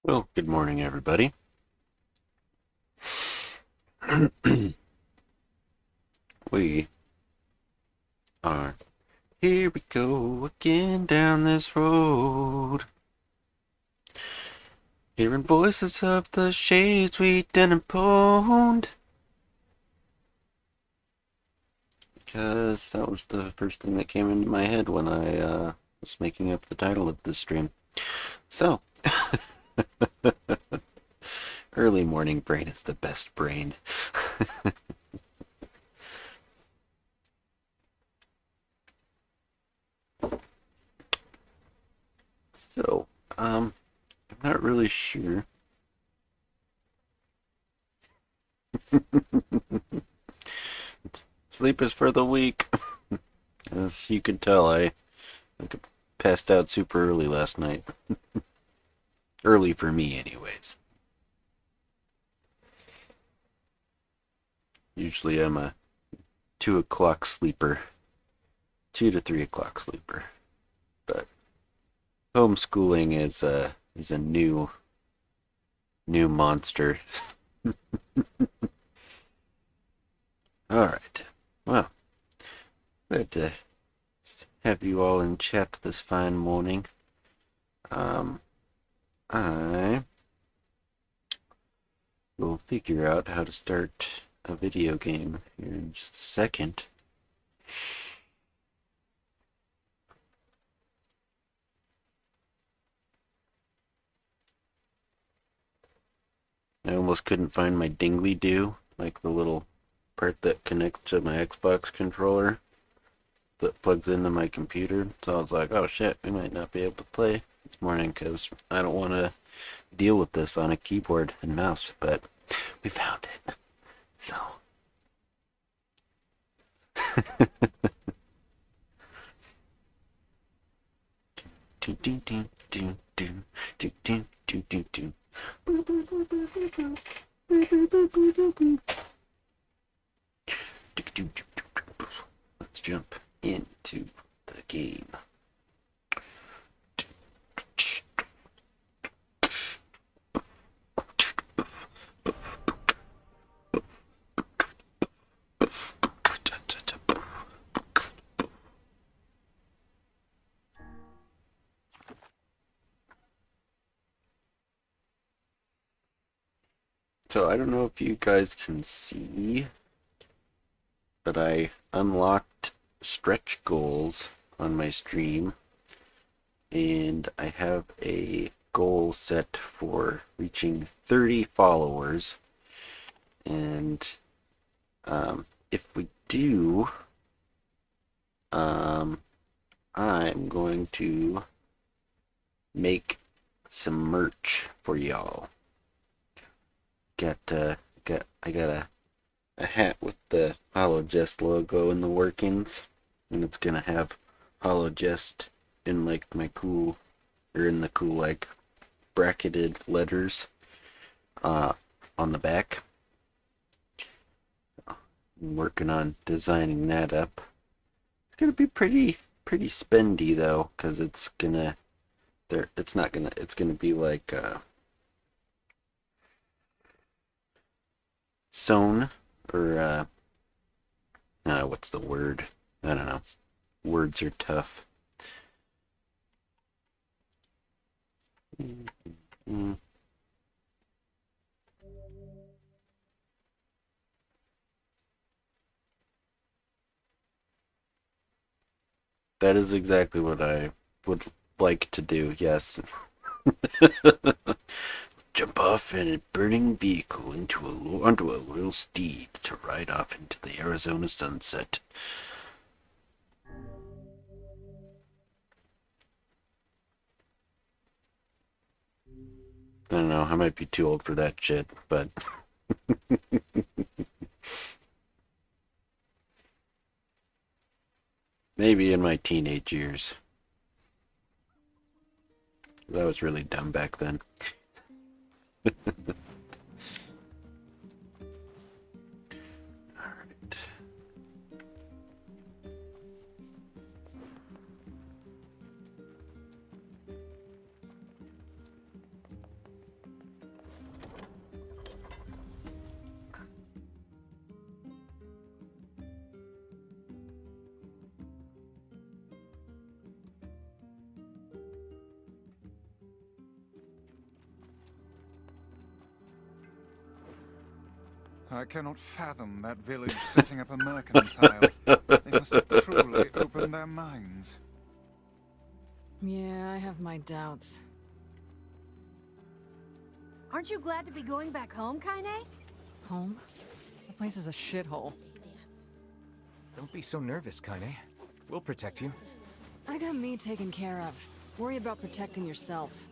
Well, good morning, everybody. We are here we go again down this road. Hearing voices of the shades we didn't pwned. Because that was the first thing that came into my head when I was making up the title of this stream. So, early morning brain is the best brain. So, I'm not really sure. Sleep is for the weak. As you can tell, I passed out super early last night. Early for me, anyways. Usually I'm a 2 o'clock sleeper. 2 to 3 o'clock sleeper. But homeschooling is a new monster. Alright. Well, good to have you all in chat this fine morning. I will figure out how to start a video game here in just a second. I almost couldn't find my dingly-do, like the little part that connects to my Xbox controller that plugs into my computer. So I was like, oh shit, we might not be able to play this morning because I don't want to deal with this on a keyboard and mouse, but we found it. So. Let's jump into the game. So I don't know if you guys can see, but I unlocked stretch goals on my stream, and I have a goal set for reaching 30 followers. And if we do, I'm going to make some merch for y'all. I got a hat with the hollowjest logo in the workings, and it's gonna have hollowjest in like my cool, or in the cool like bracketed letters uh on the back. I'm working on designing that up. It's gonna be pretty spendy though, because it's gonna it's gonna be like sewn, or what's the word? I don't know. Words are tough. Mm. That is exactly what I would like to do, yes. Jump off in a burning vehicle onto a loyal steed to ride off into the Arizona sunset. I don't know, I might be too old for that shit, but maybe in my teenage years. That was really dumb back then. Alright. I cannot fathom that village setting up a mercantile. They must have truly opened their minds. Yeah, I have my doubts. Aren't you glad to be going back home, Kaine? Home? The place is a shithole. Don't be so nervous, Kaine. We'll protect you. I got me taken care of. Worry about protecting yourself.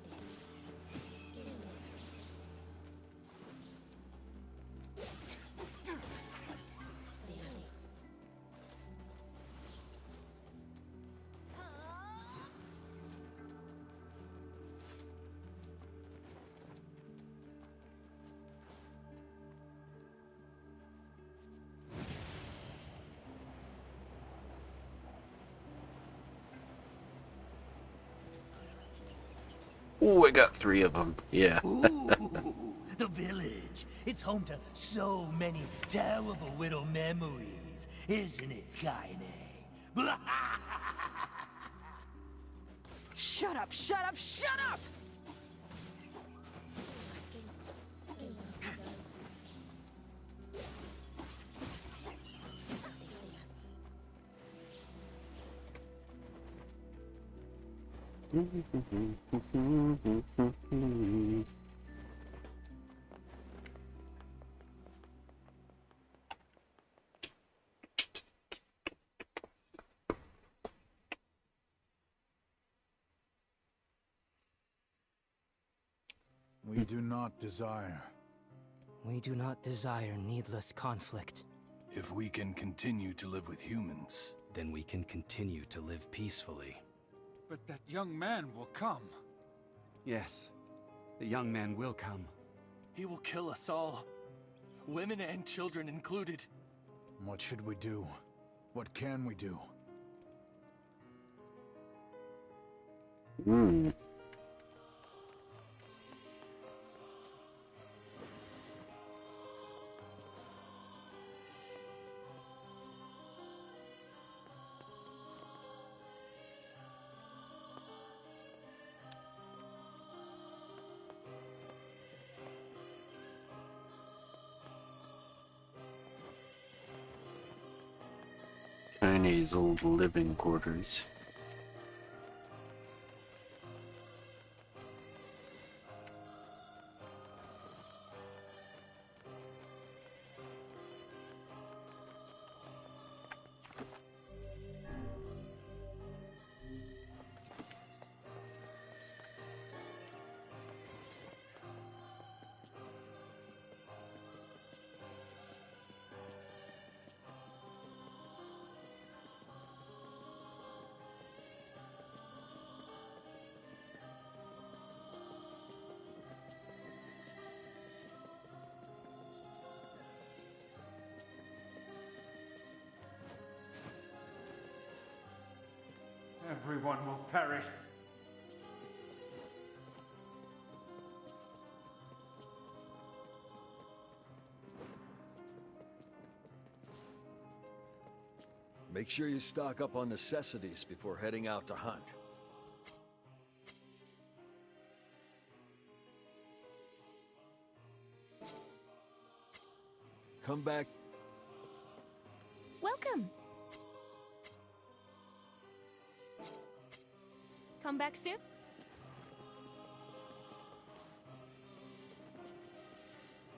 Ooh, I got 3 of them. Yeah. Ooh, the village. It's home to so many terrible widow memories, isn't it, Kaine? Shut up, shut up, shut up! We do not desire. We do not desire needless conflict. If we can continue to live with humans, Then we can continue to live peacefully. But that young man will come. Yes, the young man will come. He will kill us all. Women and children included. What should we do? What can we do? Hmm. Chinese old living quarters. Everyone will perish. make sure you stock up on necessities before heading out to hunt. Come back. Welcome. Come back soon.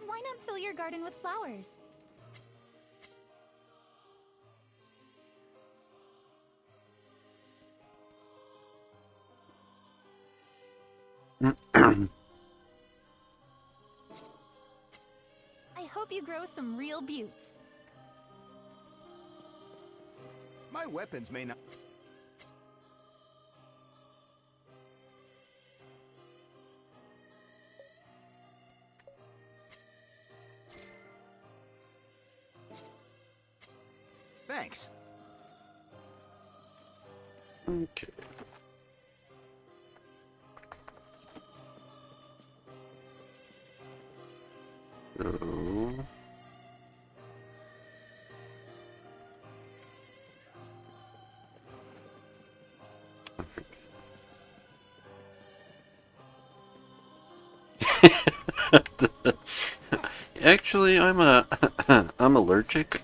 Why not fill your garden with flowers? I hope you grow some real buttes. My weapons may not... Thanks. Okay. So... Actually, I'm I'm allergic.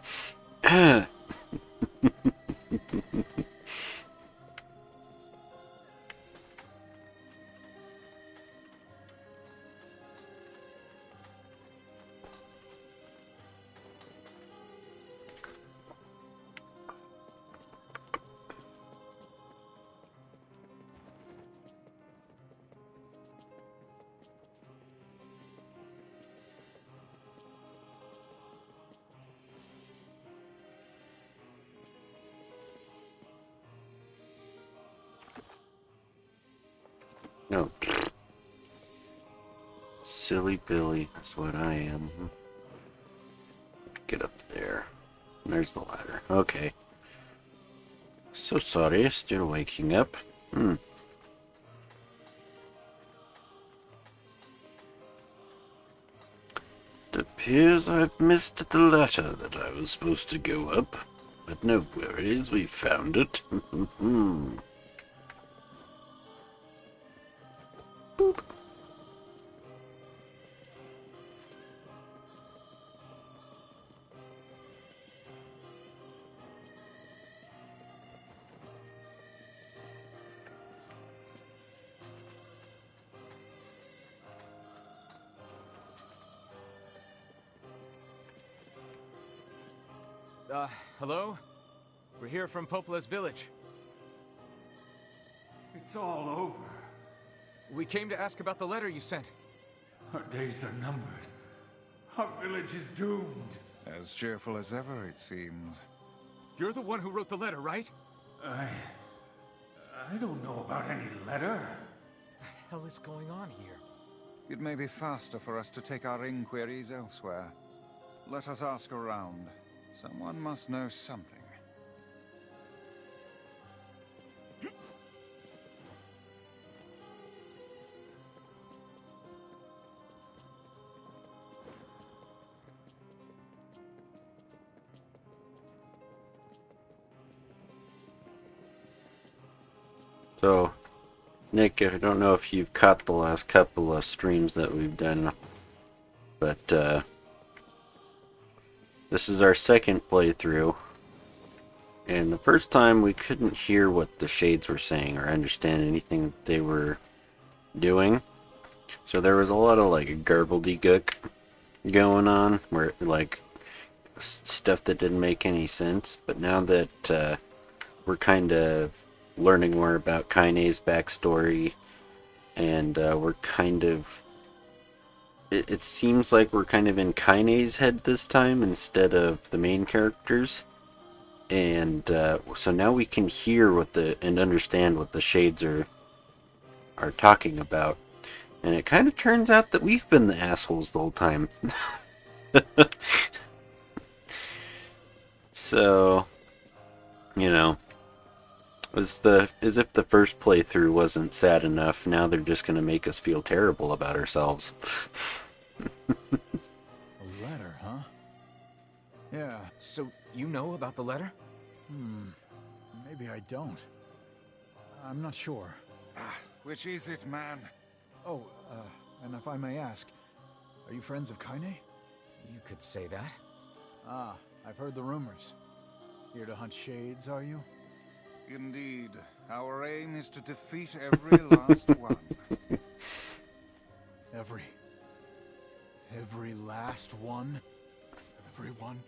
No. Silly Billy, that's what I am. Get up there. There's the ladder. Okay. So sorry, still waking up. It appears I've missed the ladder that I was supposed to go up. But no worries, we found it. Boop. Hello? We're here from Popola's village. It's all over. We came to ask about the letter you sent. Our days are numbered. Our village is doomed. As cheerful as ever, it seems. You're the one who wrote the letter, right? I don't know about any letter. What the hell is going on here? It may be faster for us to take our inquiries elsewhere. Let us ask around. Someone must know something. So, Nick, I don't know if you've caught the last couple of streams that we've done, but this is our second playthrough, and the first time we couldn't hear what the shades were saying or understand anything that they were doing, so there was a lot of like garbledy-gook going on, where like stuff that didn't make any sense. But now that we're kind of learning more about Kaine's backstory, and we're kind of... It seems like we're kind of in Kaine's head this time instead of the main characters. And so now we can hear what and understand what the shades are talking about. And it kind of turns out that we've been the assholes the whole time. So, you know, as if the first playthrough wasn't sad enough, now they're just going to make us feel terrible about ourselves. A letter, huh? Yeah. So, you know about the letter? Maybe I don't. I'm not sure. Which is it, man? Oh, and if I may ask, are you friends of Kaine? You could say that. Ah, I've heard the rumors. Here to hunt shades, are you? Indeed. Our aim is to defeat every last one. Every last one? Everyone?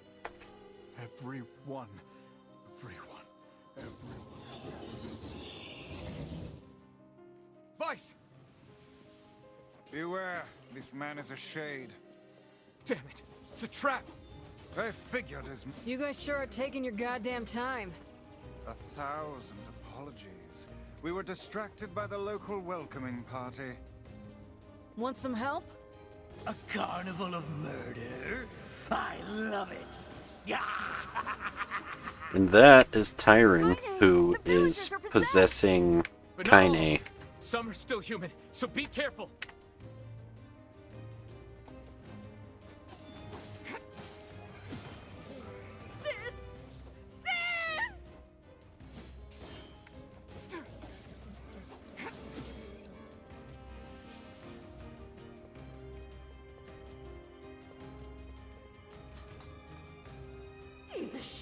Everyone. Everyone. Everyone. Vice! Beware, this man is a shade. Damn it! It's a trap! I figured as You guys sure are taking your goddamn time. 1,000 apologies. We were distracted by the local welcoming party. Want some help? A carnival of murder? I love it. And that is Tyron, Kaine, who the is villagers are possessed. possessing But no! Kaine. Some are still human, so be careful! Sis! Sis!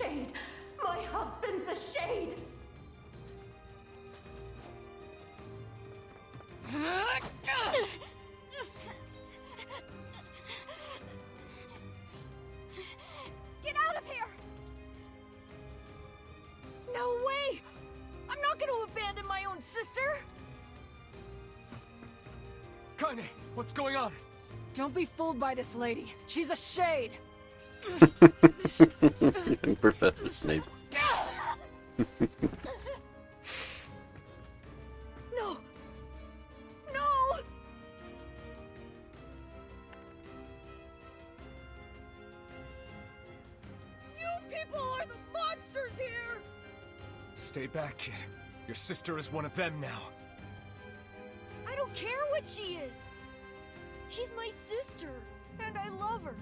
shade. My husband's a shade. Get out of here! No way! I'm not going to abandon my own sister! Kaine, what's going on? Don't be fooled by this lady. She's a shade. Professor Snape. No! No! You people are the monsters here! Stay back, kid. Your sister is one of them now. I don't care what she is! She's my sister, and I love her.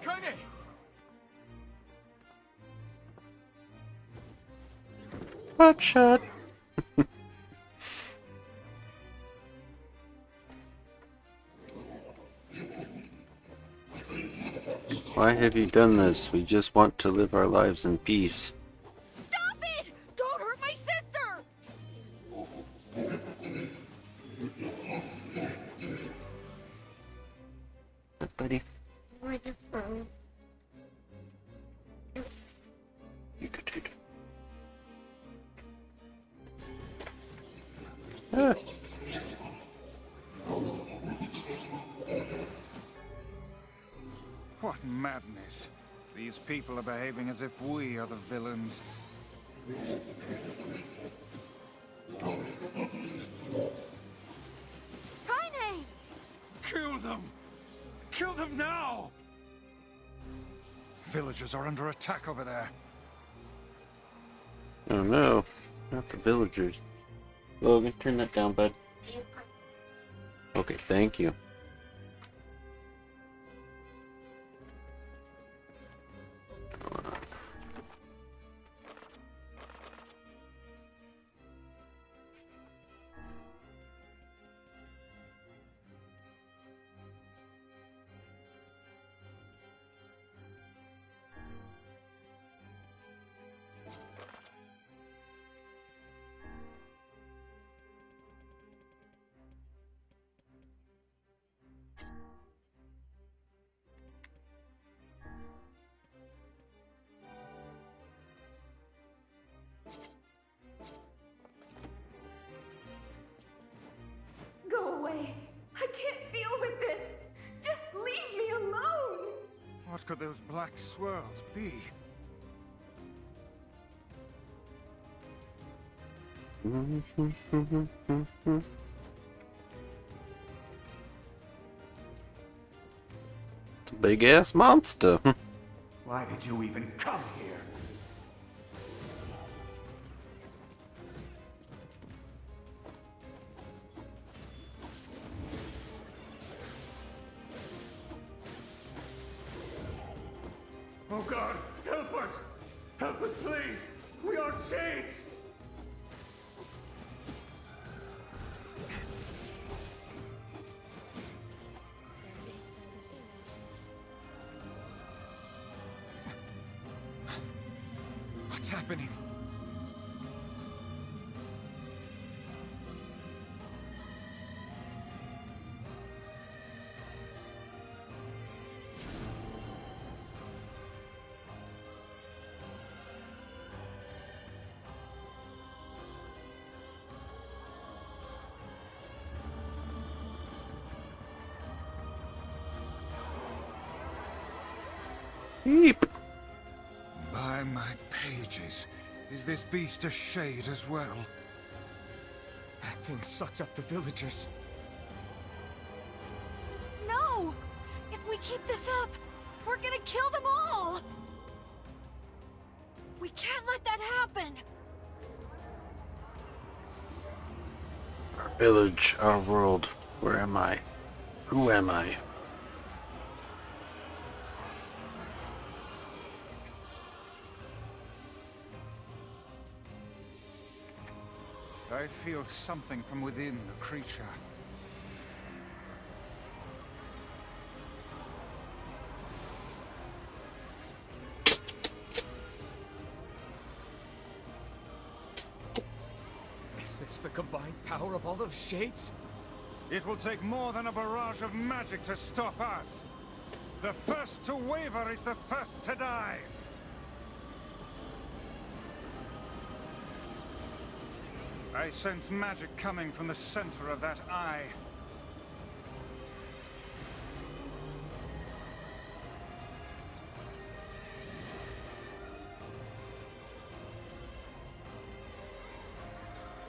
Kaine! Hot shot. Why have you done this? We just want to live our lives in peace. Stop it! Don't hurt my sister! Buddy. You could take it. Ah. What madness. These people are behaving as if we are the villains. Kaine! Kill them! Kill them now! Villagers are under attack over there. Oh no, not the villagers. Logan, turn that down, bud. Okay, thank you. Go away. I can't deal with this. Just leave me alone. What could those black swirls be? It's a big ass monster. Why did you even come here? Oh God, help us! Help us, please! We are shades! What's happening? Eep. By my pages, is this beast a shade as well? That thing sucked up the villagers. No! If we keep this up, we're gonna kill them all! We can't let that happen! Our village, our world. Where am I? Who am I? I feel something from within the creature. Is this the combined power of all those shades? It will take more than a barrage of magic to stop us. The first to waver is the first to die. I sense magic coming from the center of that eye.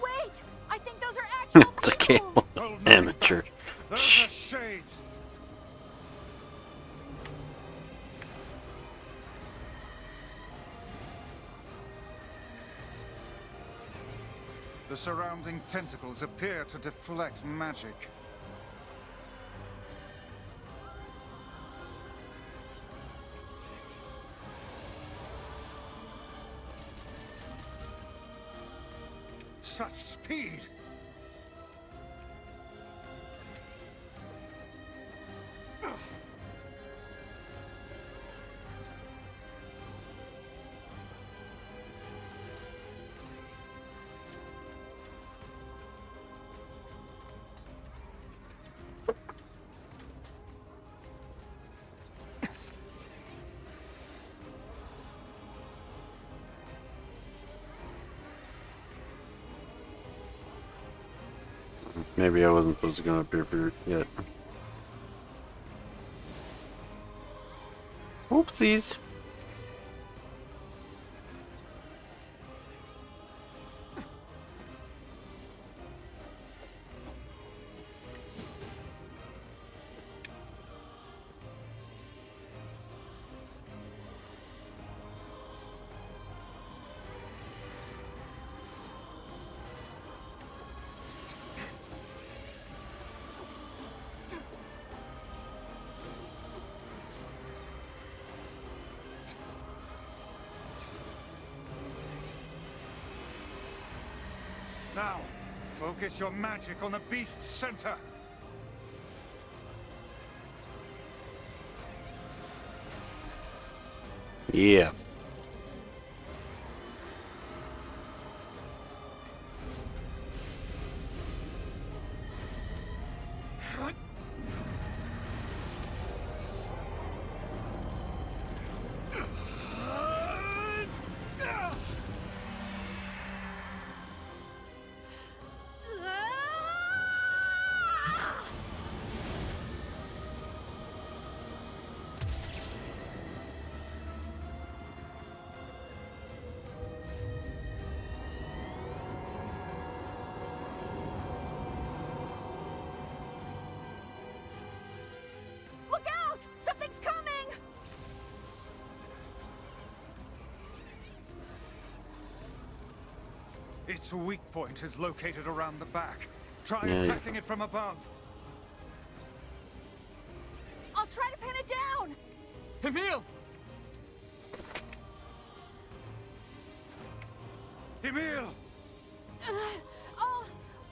Wait! I think those are actual It's a people! cable. Amateur. Those are shades. The surrounding tentacles appear to deflect magic. Such speed! Maybe I wasn't supposed to go up here for yet. Oopsies. Now, focus your magic on the beast's center. Yeah. Look out! Something's coming! Its weak point is located around the back. Try Yeah. attacking it from above. I'll try to pin it down! Emil! Emil!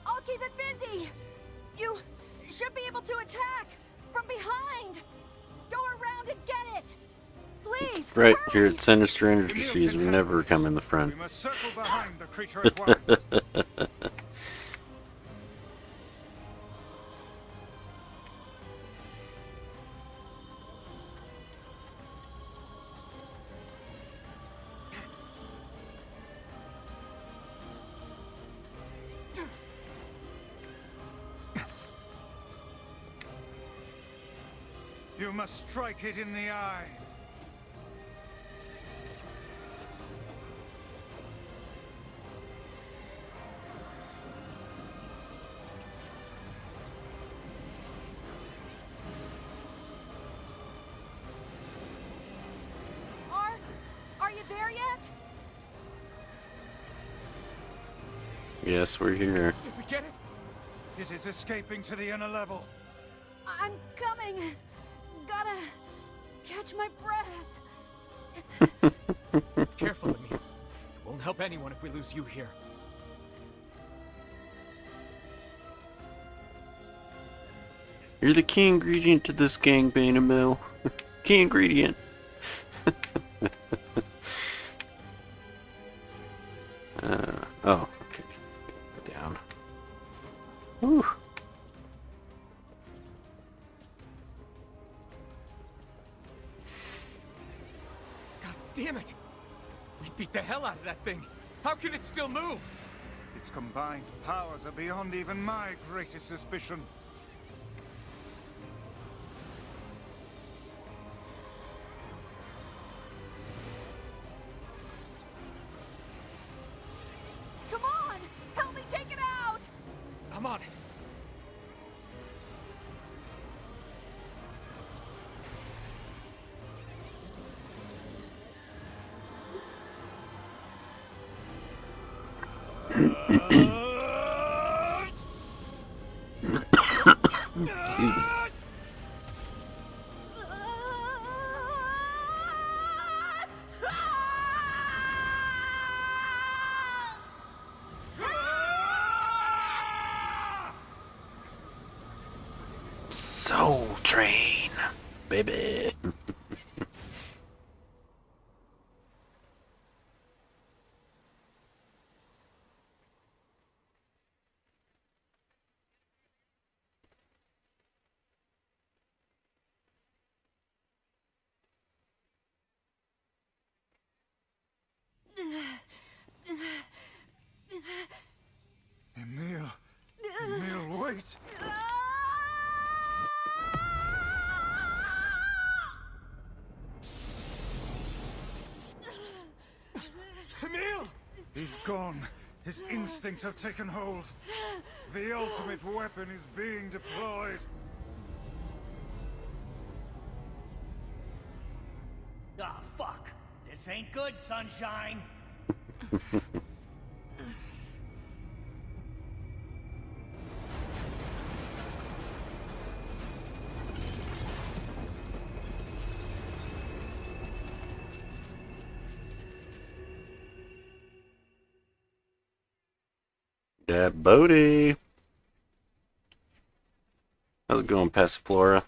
I'll keep it busy! You should be able to attack! From behind! Go around and get it! Please! Right hurry! here at Sinister Industries, we never come in the front. We must circle behind the creature at once. You must strike it in the eye. Are you there yet? Yes, we're here. Did we get it? It is escaping to the inner level. I'm coming. Gotta catch my breath. Careful, Emil. It won't help anyone if we lose you here. You're the key ingredient to this gangbang, Emil. Key ingredient. Oh, okay. Down. Whew. God damn it! We beat the hell out of that thing. How can it still move? Its combined powers are beyond even my greatest suspicion. Come on! Help me take it out! I'm on it. Excuse me. Soul Train, baby. Emil. Emil, wait. Emil! He's gone. His instincts have taken hold. The ultimate weapon is being deployed. Ah, fuck. This ain't good, sunshine. That Bodie. How's it going, Passiflora?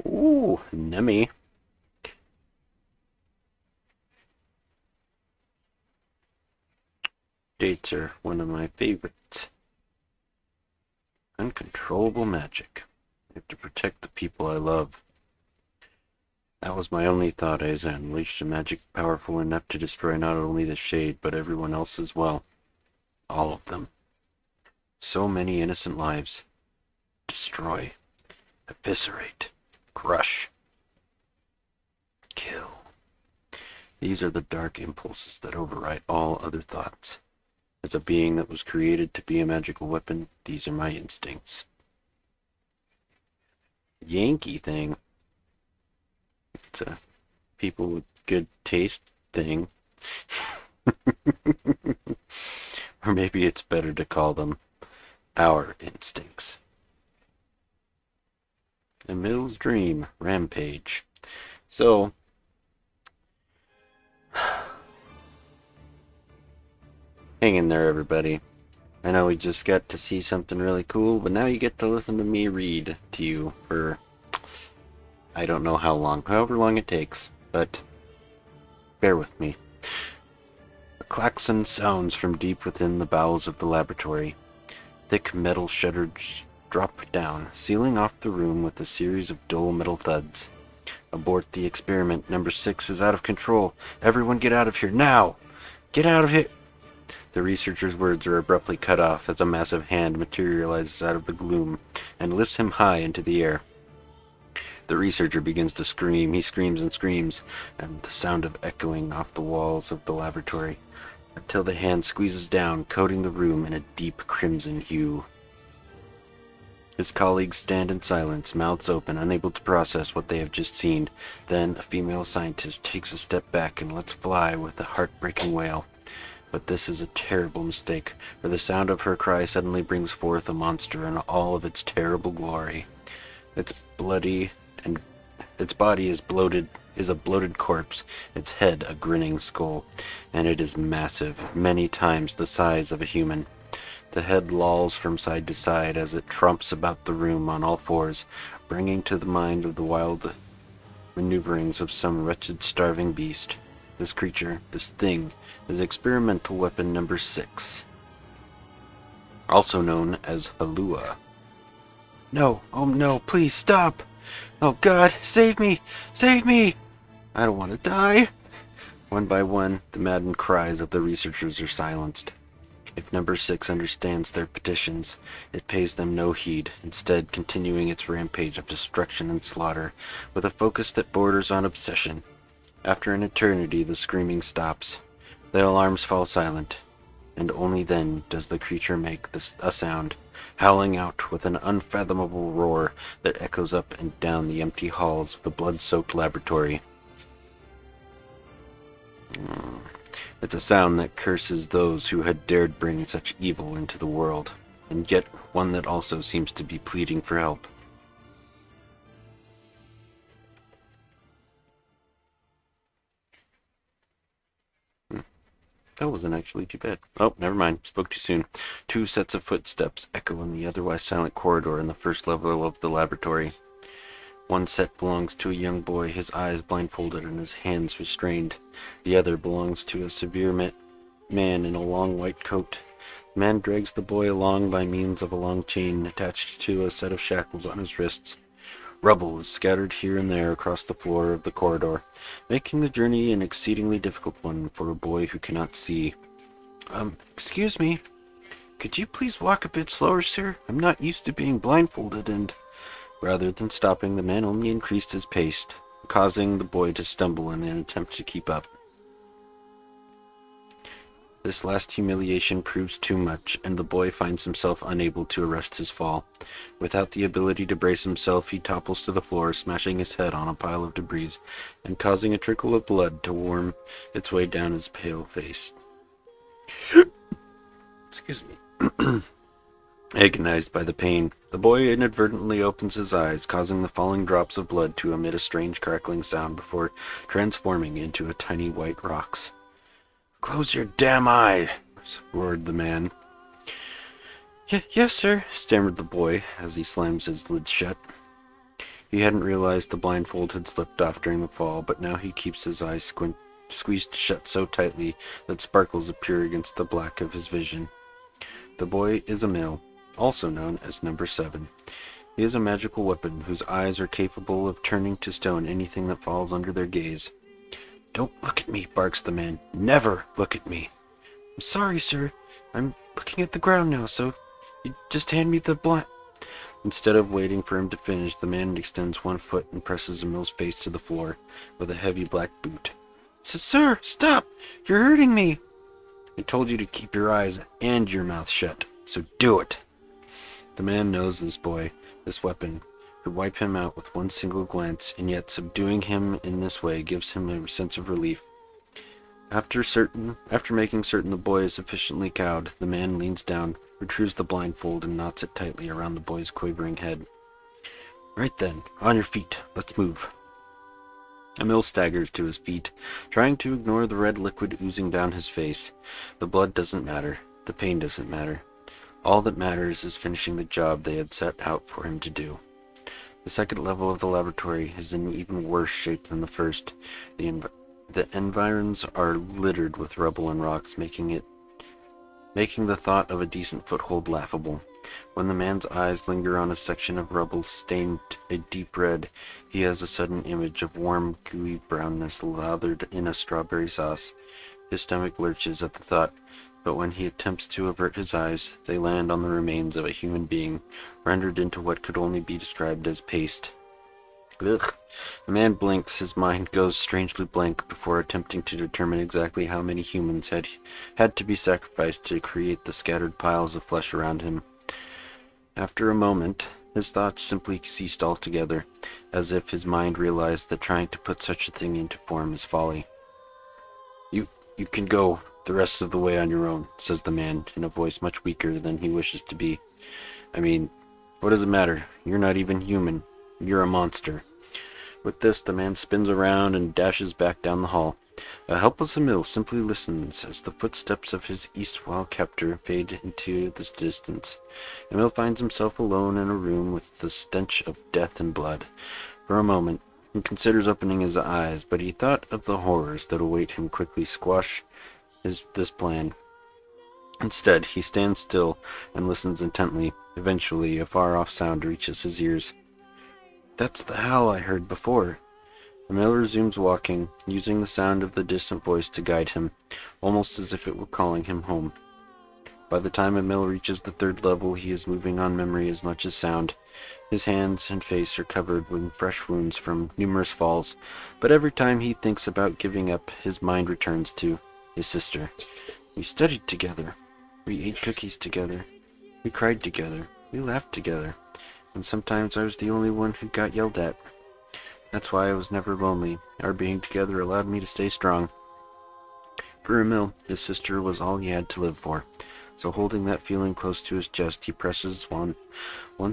Ooh, Nemi. Dates are one of my favorites. Uncontrollable magic. I have to protect the people I love. That was my only thought as I unleashed a magic powerful enough to destroy not only the Shade, but everyone else as well. All of them. So many innocent lives. Destroy. Eviscerate. Crush. Kill. These are the dark impulses that override all other thoughts. As a being that was created to be a magical weapon, these are my instincts. Yankee thing. It's a people with good taste thing. Or maybe it's better to call them our instincts. Emil's Dream, Rampage. So, hang in there, everybody. I know we just got to see something really cool, but now you get to listen to me read to you for I don't know how long, however long it takes, but bear with me. A klaxon sounds from deep within the bowels of the laboratory. Thick metal shutters drop down, sealing off the room with a series of dull metal thuds. Abort the experiment. Number 6 is out of control. Everyone get out of here now! Get out of here! The researcher's words are abruptly cut off as a massive hand materializes out of the gloom and lifts him high into the air. The researcher begins to scream. He screams and screams, and the sound of echoing off the walls of the laboratory, until the hand squeezes down, coating the room in a deep crimson hue. His colleagues stand in silence, mouths open, unable to process what they have just seen. Then a female scientist takes a step back and lets fly with a heartbreaking wail. But this is a terrible mistake, for the sound of her cry suddenly brings forth a monster in all of its terrible glory. Its bloody and its body is a bloated corpse, its head a grinning skull, and it is massive, many times the size of a human. The head lolls from side to side as it trumps about the room on all fours, bringing to the mind of the wild maneuverings of some wretched starving beast. This creature, this thing, is experimental weapon number 6, also known as Halua. No, oh no, please stop! Oh God, save me! Save me! I don't want to die! One by one, the maddened cries of the researchers are silenced. If number 6 understands their petitions, it pays them no heed, instead continuing its rampage of destruction and slaughter, with a focus that borders on obsession. After an eternity, the screaming stops. The alarms fall silent, and only then does the creature make a sound, howling out with an unfathomable roar that echoes up and down the empty halls of the blood-soaked laboratory. It's a sound that curses those who had dared bring such evil into the world, and yet one that also seems to be pleading for help. That wasn't actually too bad. Oh, never mind. Spoke too soon. 2 sets of footsteps echo in the otherwise silent corridor in the first level of the laboratory. One set belongs to a young boy, his eyes blindfolded and his hands restrained. The other belongs to a severe man in a long white coat. The man drags the boy along by means of a long chain attached to a set of shackles on his wrists. Rubble is scattered here and there across the floor of the corridor, making the journey an exceedingly difficult one for a boy who cannot see. Excuse me. Could you please walk a bit slower, sir? I'm not used to being blindfolded and... Rather than stopping, the man only increased his pace, causing the boy to stumble in an attempt to keep up. This last humiliation proves too much, and the boy finds himself unable to arrest his fall. Without the ability to brace himself, he topples to the floor, smashing his head on a pile of debris, and causing a trickle of blood to worm its way down his pale face. Excuse me. Agonized by the pain, the boy inadvertently opens his eyes, causing the falling drops of blood to emit a strange crackling sound before transforming into a tiny white rocks. "Close your damn eye!" roared the man. Yes, sir," stammered the boy as he slams his lids shut. He hadn't realized the blindfold had slipped off during the fall, but now he keeps his eyes squeezed shut so tightly that sparkles appear against the black of his vision. The boy is a male, also known as number 7. He is a magical weapon whose eyes are capable of turning to stone anything that falls under their gaze. "Don't look at me," barks the man. "Never look at me." "I'm sorry, sir. I'm looking at the ground now, so you just hand me the blind..." Instead of waiting for him to finish, the man extends one foot and presses Emil's face to the floor with a heavy black boot. "Sir, stop! You're hurting me!" "I told you to keep your eyes and your mouth shut, so do it!" The man knows this boy, this weapon, could wipe him out with one single glance, and yet subduing him in this way gives him a sense of relief. After making certain the boy is sufficiently cowed, the man leans down, retrieves the blindfold, and knots it tightly around the boy's quivering head. "Right then, on your feet, let's move." Emil staggers to his feet, trying to ignore the red liquid oozing down his face. The blood doesn't matter. The pain doesn't matter. All that matters is finishing the job they had set out for him to do. The second level of the laboratory is in even worse shape than the first. The environs are littered with rubble and rocks, making the thought of a decent foothold laughable. When the man's eyes linger on a section of rubble stained a deep red, he has a sudden image of warm, gooey brownness lathered in a strawberry sauce. His stomach lurches at the thought, but when he attempts to avert his eyes, they land on the remains of a human being, rendered into what could only be described as paste. Ugh. The man blinks, his mind goes strangely blank before attempting to determine exactly how many humans had to be sacrificed to create the scattered piles of flesh around him. After a moment, His thoughts simply ceased altogether, as if his mind realized that trying to put such a thing into form is folly. You can go the rest of the way on your own, says the man, in a voice much weaker than he wishes to be. I mean, what does it matter? You're not even human. You're a monster. With this, the man spins around and dashes back down the hall. A helpless Emil simply listens as the footsteps of his erstwhile captor fade into the distance. Emil finds himself alone in a room with the stench of death and blood. For a moment, he considers opening his eyes, but he thought of the horrors that await him quickly squash this plan. Instead, he stands still and listens intently. Eventually, a far-off sound reaches his ears. That's the howl I heard before. Emil resumes walking, using the sound of the distant voice to guide him, almost as if it were calling him home. By the time Emil reaches the third level, he is moving on memory as much as sound. His hands and face are covered with fresh wounds from numerous falls, but every time he thinks about giving up, his mind returns to his sister. We studied together. We ate cookies together. We cried together. We laughed together. And sometimes I was the only one who got yelled at. That's why I was never lonely. Our being together allowed me to stay strong. For Emil, his sister was all he had to live for. So holding that feeling close to his chest, he presses one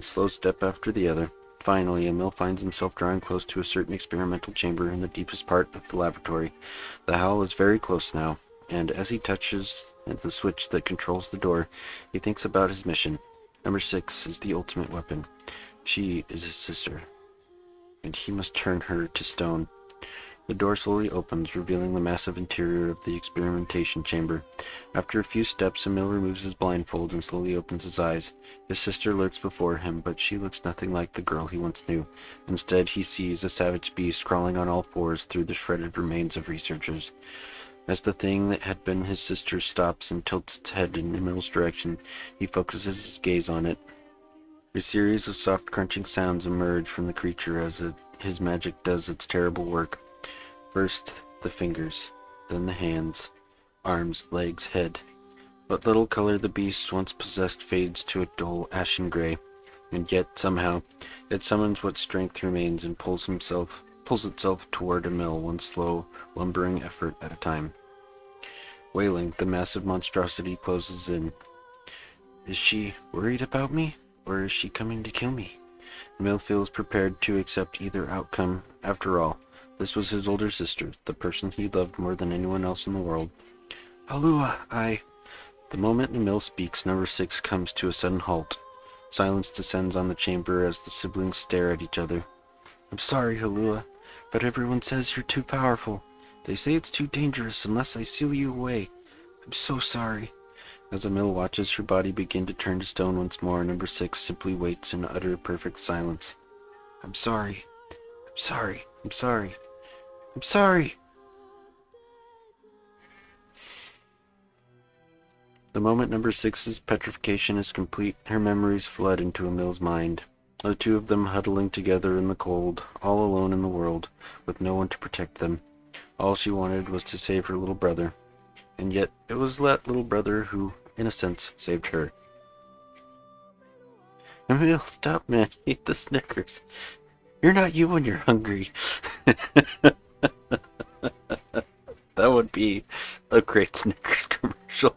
slow step after the other. Finally, Emil finds himself drawing close to a certain experimental chamber in the deepest part of the laboratory. The howl is very close now, and as he touches the switch that controls the door, he thinks about his mission. Number 6 is the ultimate weapon. She is his sister, and he must turn her to stone. The door slowly opens, revealing the massive interior of the experimentation chamber. After a few steps, Emil removes his blindfold and slowly opens his eyes. His sister lurks before him, but she looks nothing like the girl he once knew. Instead, he sees a savage beast crawling on all fours through the shredded remains of researchers. As the thing that had been his sister stops and tilts its head in Emil's direction, he focuses his gaze on it. A series of soft crunching sounds emerge from the creature as his magic does its terrible work. First the fingers, then the hands, arms, legs, head. What little color the beast once possessed fades to a dull ashen gray, and yet somehow it summons what strength remains and pulls itself toward Emil, one slow, lumbering effort at a time. Wailing, the massive monstrosity closes in. Is she worried about me, or is she coming to kill me? Emil feels prepared to accept either outcome. After all, this was his older sister, the person he loved more than anyone else in the world. Alua, The moment Emil speaks, number 6 comes to a sudden halt. Silence descends on the chamber as the siblings stare at each other. I'm sorry, Halua, but everyone says you're too powerful. They say it's too dangerous unless I seal you away. I'm so sorry. As Emil watches her body begin to turn to stone once more, number 6 simply waits in utter perfect silence. I'm sorry. I'm sorry. I'm sorry. I'm sorry. The moment number 6's petrification is complete, her memories flood into Emil's mind. The two of them huddling together in the cold, all alone in the world, with no one to protect them. All she wanted was to save her little brother. And yet, it was that little brother who, in a sense, saved her. Emil, stop, man. Eat the Snickers. You're not you when you're hungry. That would be a great Snickers commercial.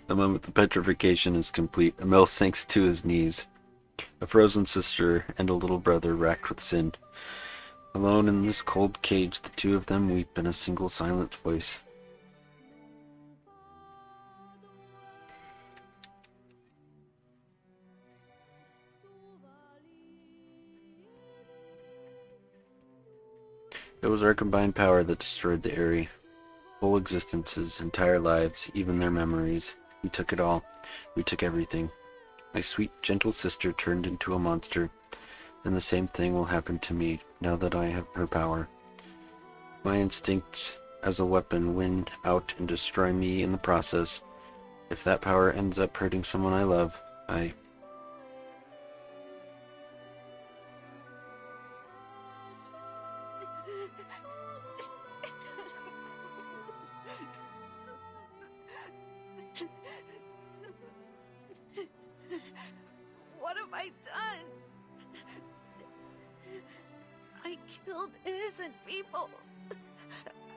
The moment the petrification is complete, Emil sinks to his knees. A frozen sister and a little brother racked with sin. Alone in this cold cage, the two of them weep in a single silent voice. It was our combined power that destroyed the Aerie. Whole existences, entire lives, even their memories. We took it all. We took everything. My sweet, gentle sister turned into a monster, and the same thing will happen to me now that I have her power. My instincts as a weapon win out and destroy me in the process. If that power ends up hurting someone I love, What have I done? I killed innocent people.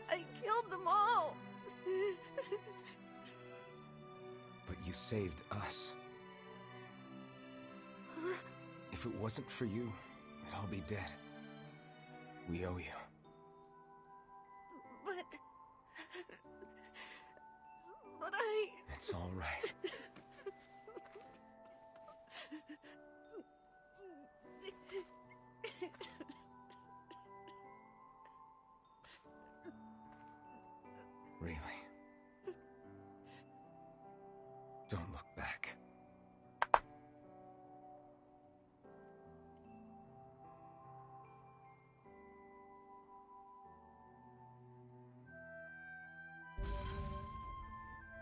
I killed them all. But you saved us. If it wasn't for you, we'd all be dead. We owe you. But I... It's all right. Really? Don't look back.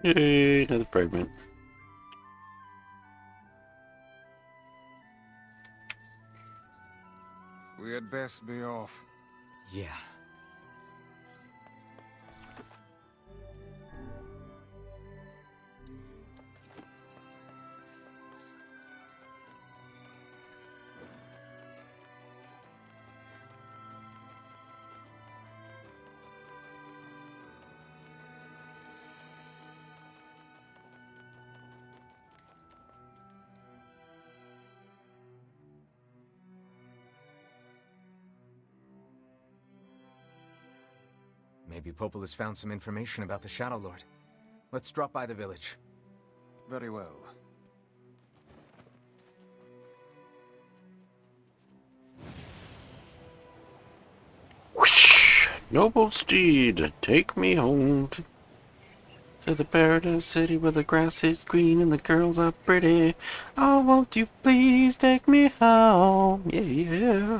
Yay, another fragment. We had best be off. Yeah. Maybe Popol has found some information about the Shadow Lord. Let's drop by the village. Very well. Whoosh! Noble steed, take me home to the paradise city where the grass is green and the girls are pretty. Oh, won't you please take me home? Yeah, yeah.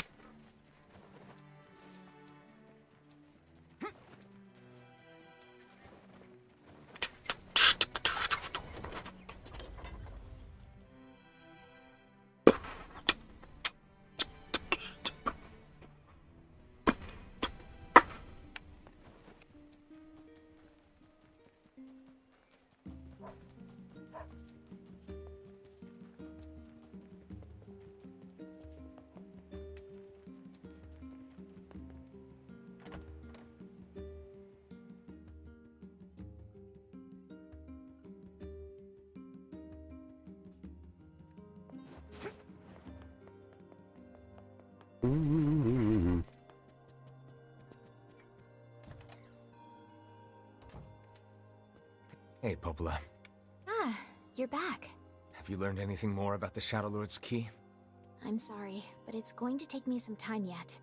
Hey, Popola. Ah, you're back. Have you learned anything more about the Shadow Lord's key? I'm sorry, but it's going to take me some time yet.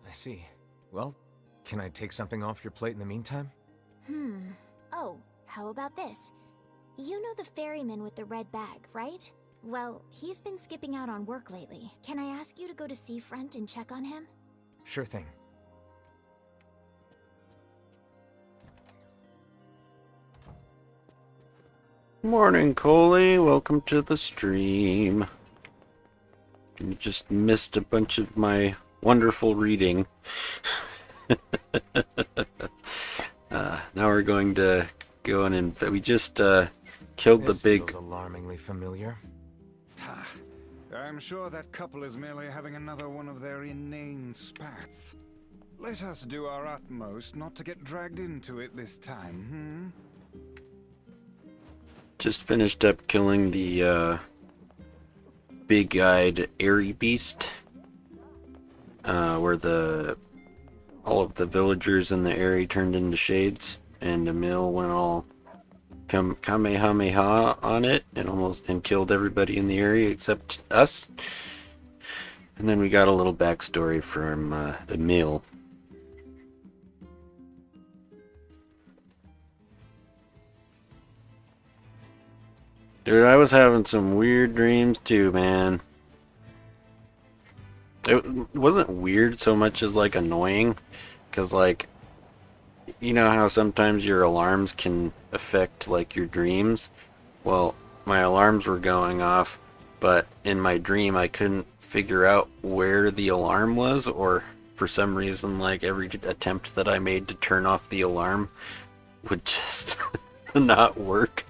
I see. Well, can I take something off your plate in the meantime? Oh, how about this? You know the ferryman with the red bag, right? Well, he's been skipping out on work lately. Can I ask you to go to Seafront and check on him? Sure thing. Morning, Coley. Welcome to the stream. You just missed a bunch of my wonderful reading. Now we're going to go and we just killed This the big... feels alarmingly familiar. I'm sure that couple is merely having another one of their inane spats. Let us do our utmost not to get dragged into it this time, Just finished up killing the big-eyed airy beast, where all of the villagers in the area turned into shades, and Emil went all Kamehameha on it and killed everybody in the area except us. And then we got a little backstory from Emil. Dude, I was having some weird dreams too, man. It wasn't weird so much as like annoying, because like, you know how sometimes your alarms can affect like your dreams? Well, my alarms were going off, but in my dream I couldn't figure out where the alarm was, or for some reason like every attempt that I made to turn off the alarm would just not work.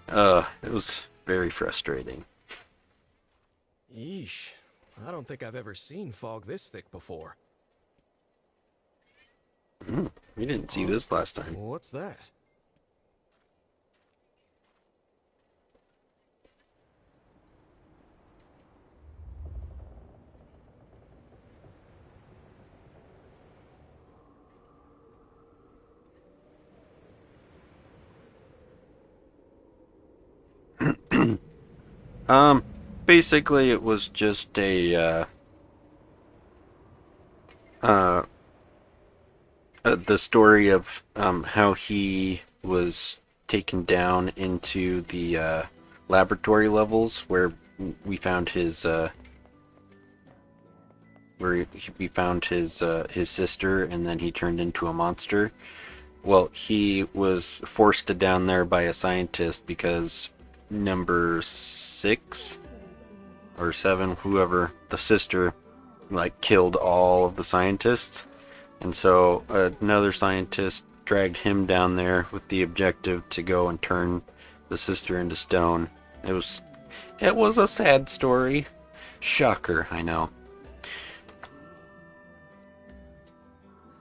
It was very frustrating. Yeesh. I don't think I've ever seen fog this thick before. We didn't see this last time. What's that? Basically it was just a, the story of, how he was taken down into the, laboratory levels where we found his, his sister, and then he turned into a monster. Well, he was forced to down there by a scientist because number 6 or 7, whoever, the sister, like, killed all of the scientists. And so another scientist dragged him down there with the objective to go and turn the sister into stone. It was a sad story. Shocker, I know.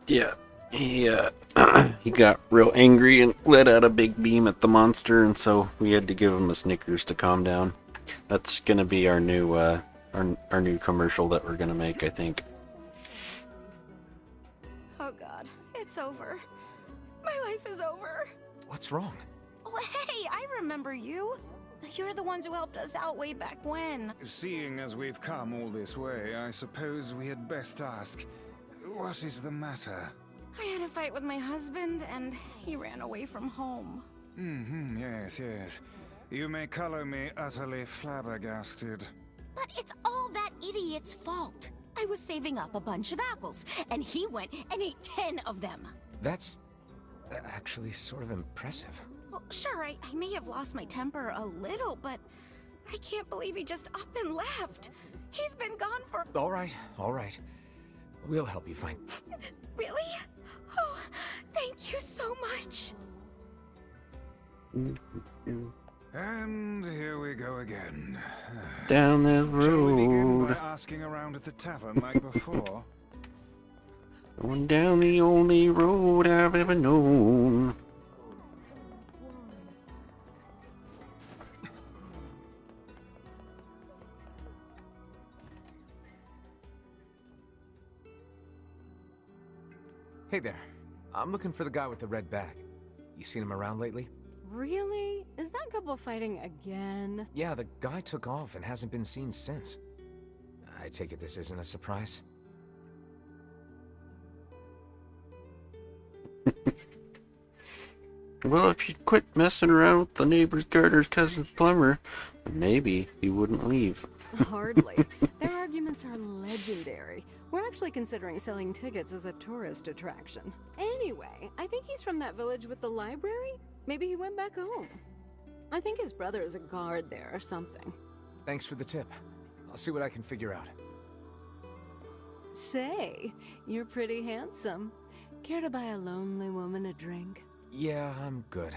Yeah, he got real angry and let out a big beam at the monster, and so we had to give him a Snickers to calm down. That's gonna be our new our new commercial that we're gonna make, I think. Oh god, it's over. My life is over. What's wrong? Oh hey, I remember you. You're the ones who helped us out way back when. Seeing as we've come all this way, I suppose we had best ask, what is the matter? I had a fight with my husband, and he ran away from home. Yes. You may color me utterly flabbergasted. But it's all that idiot's fault. I was saving up a bunch of apples, and he went and ate 10 of them. That's actually sort of impressive. Well, sure, I may have lost my temper a little, but I can't believe he just up and left. He's been gone for... All right. We'll help you find... Really? Oh, thank you so much. And here we go again. Down the road. Shall we begin by asking around at the tavern like before? Going down the only road I've ever known. Hey there. I'm looking for the guy with the red bag. You seen him around lately? Really? Is that couple fighting again? Yeah, the guy took off and hasn't been seen since. I take it this isn't a surprise? Well, if you'd quit messing around with the neighbor's gardener's cousin's plumber, maybe he wouldn't leave. Hardly. Their arguments are legendary. We're actually considering selling tickets as a tourist attraction. Anyway, I think he's from that village with the library. Maybe he went back home. I think his brother is a guard there or something. Thanks for the tip. I'll see what I can figure out. Say, you're pretty handsome. Care to buy a lonely woman a drink? Yeah, I'm good.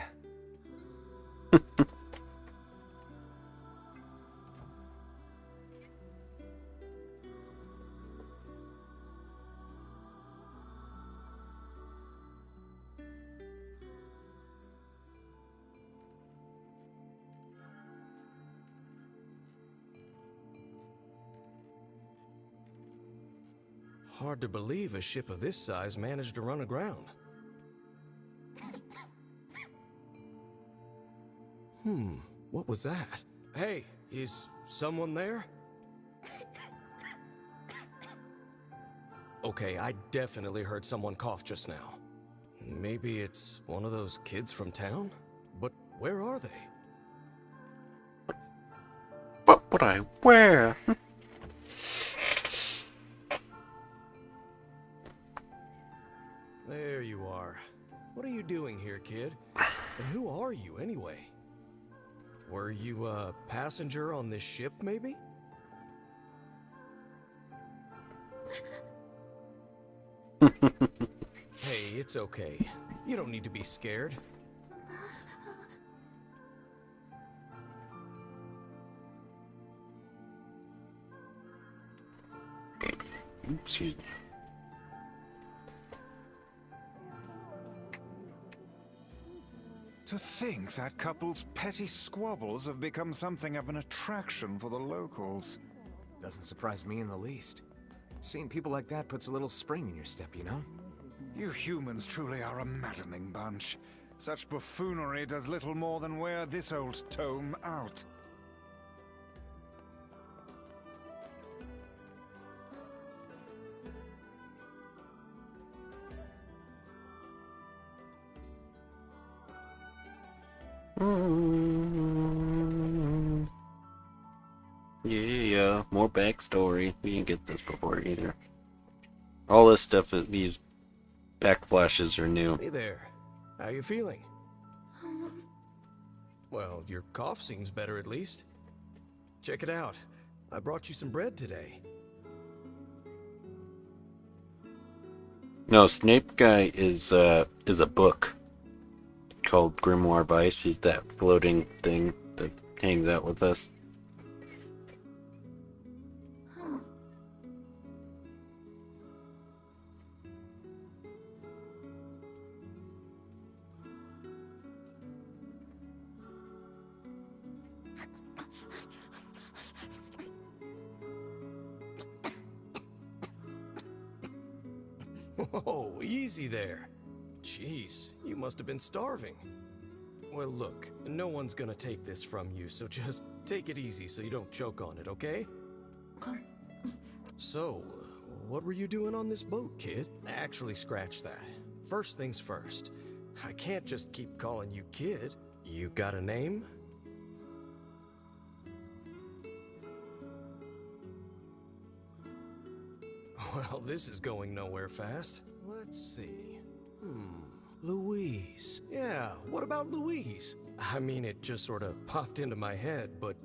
Hard to believe a ship of this size managed to run aground. What was that? Hey, is someone there? Okay, I definitely heard someone cough just now. Maybe it's one of those kids from town? But where are they? What would I wear? There you are. What are you doing here, kid? And who are you, anyway? Were you a passenger on this ship, maybe? Hey, it's okay. You don't need to be scared. Excuse me. To think that couple's petty squabbles have become something of an attraction for the locals. Doesn't surprise me in the least. Seeing people like that puts a little spring in your step, you know? You humans truly are a maddening bunch. Such buffoonery does little more than wear this old tome out. Yeah, more backstory. We didn't get this before either. All this stuff, these backflashes are new. Hey there. How you feeling? Well, your cough seems better at least. Check it out. I brought you some bread today. No, Snape guy is a book called Grimoire Vice. He's that floating thing that hangs out with us. Whoa, easy there. Jeez, you must have been starving. Well, look, no one's gonna take this from you, so just take it easy so you don't choke on it, okay? So, what were you doing on this boat, kid? Actually, scratch that. First things first. I can't just keep calling you kid. You got a name? Well, this is going nowhere fast. Let's see. Louise. Yeah, what about Louise? I mean, it just sort of popped into my head, but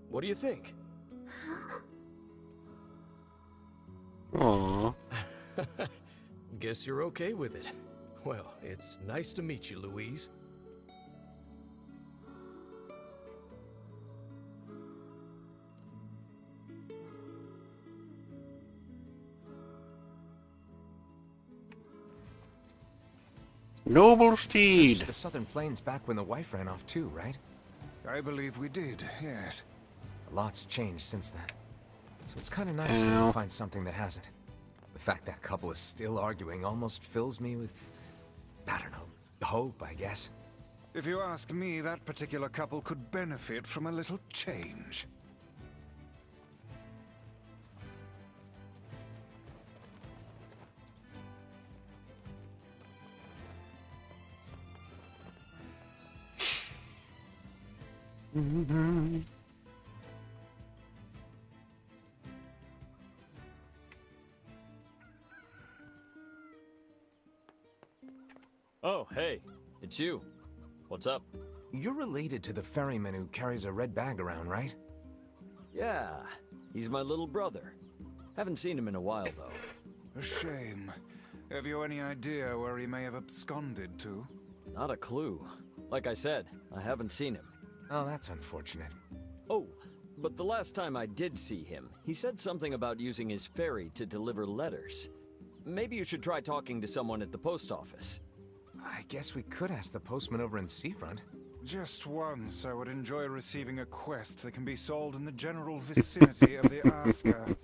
what do you think? Aww. Guess you're okay with it. Well, it's nice to meet you, Louise. Noble steed! Searched the Southern Plains back when the wife ran off too, right? I believe we did, yes. A lot's changed since then. So it's kind of nice when you find something that hasn't. The fact that couple is still arguing almost fills me with, I don't know, hope, I guess. If you ask me, that particular couple could benefit from a little change. Oh, hey, it's you. What's up? You're related to the ferryman who carries a red bag around, right? Yeah, he's my little brother. Haven't seen him in a while, though. A shame. Have you any idea where he may have absconded to? Not a clue. Like I said, I haven't seen him. Oh, that's unfortunate. Oh, but the last time I did see him, he said something about using his ferry to deliver letters. Maybe you should try talking to someone at the post office. I guess we could ask the postman over in Seafront. Just once, I would enjoy receiving a quest that can be solved in the general vicinity of the Asker.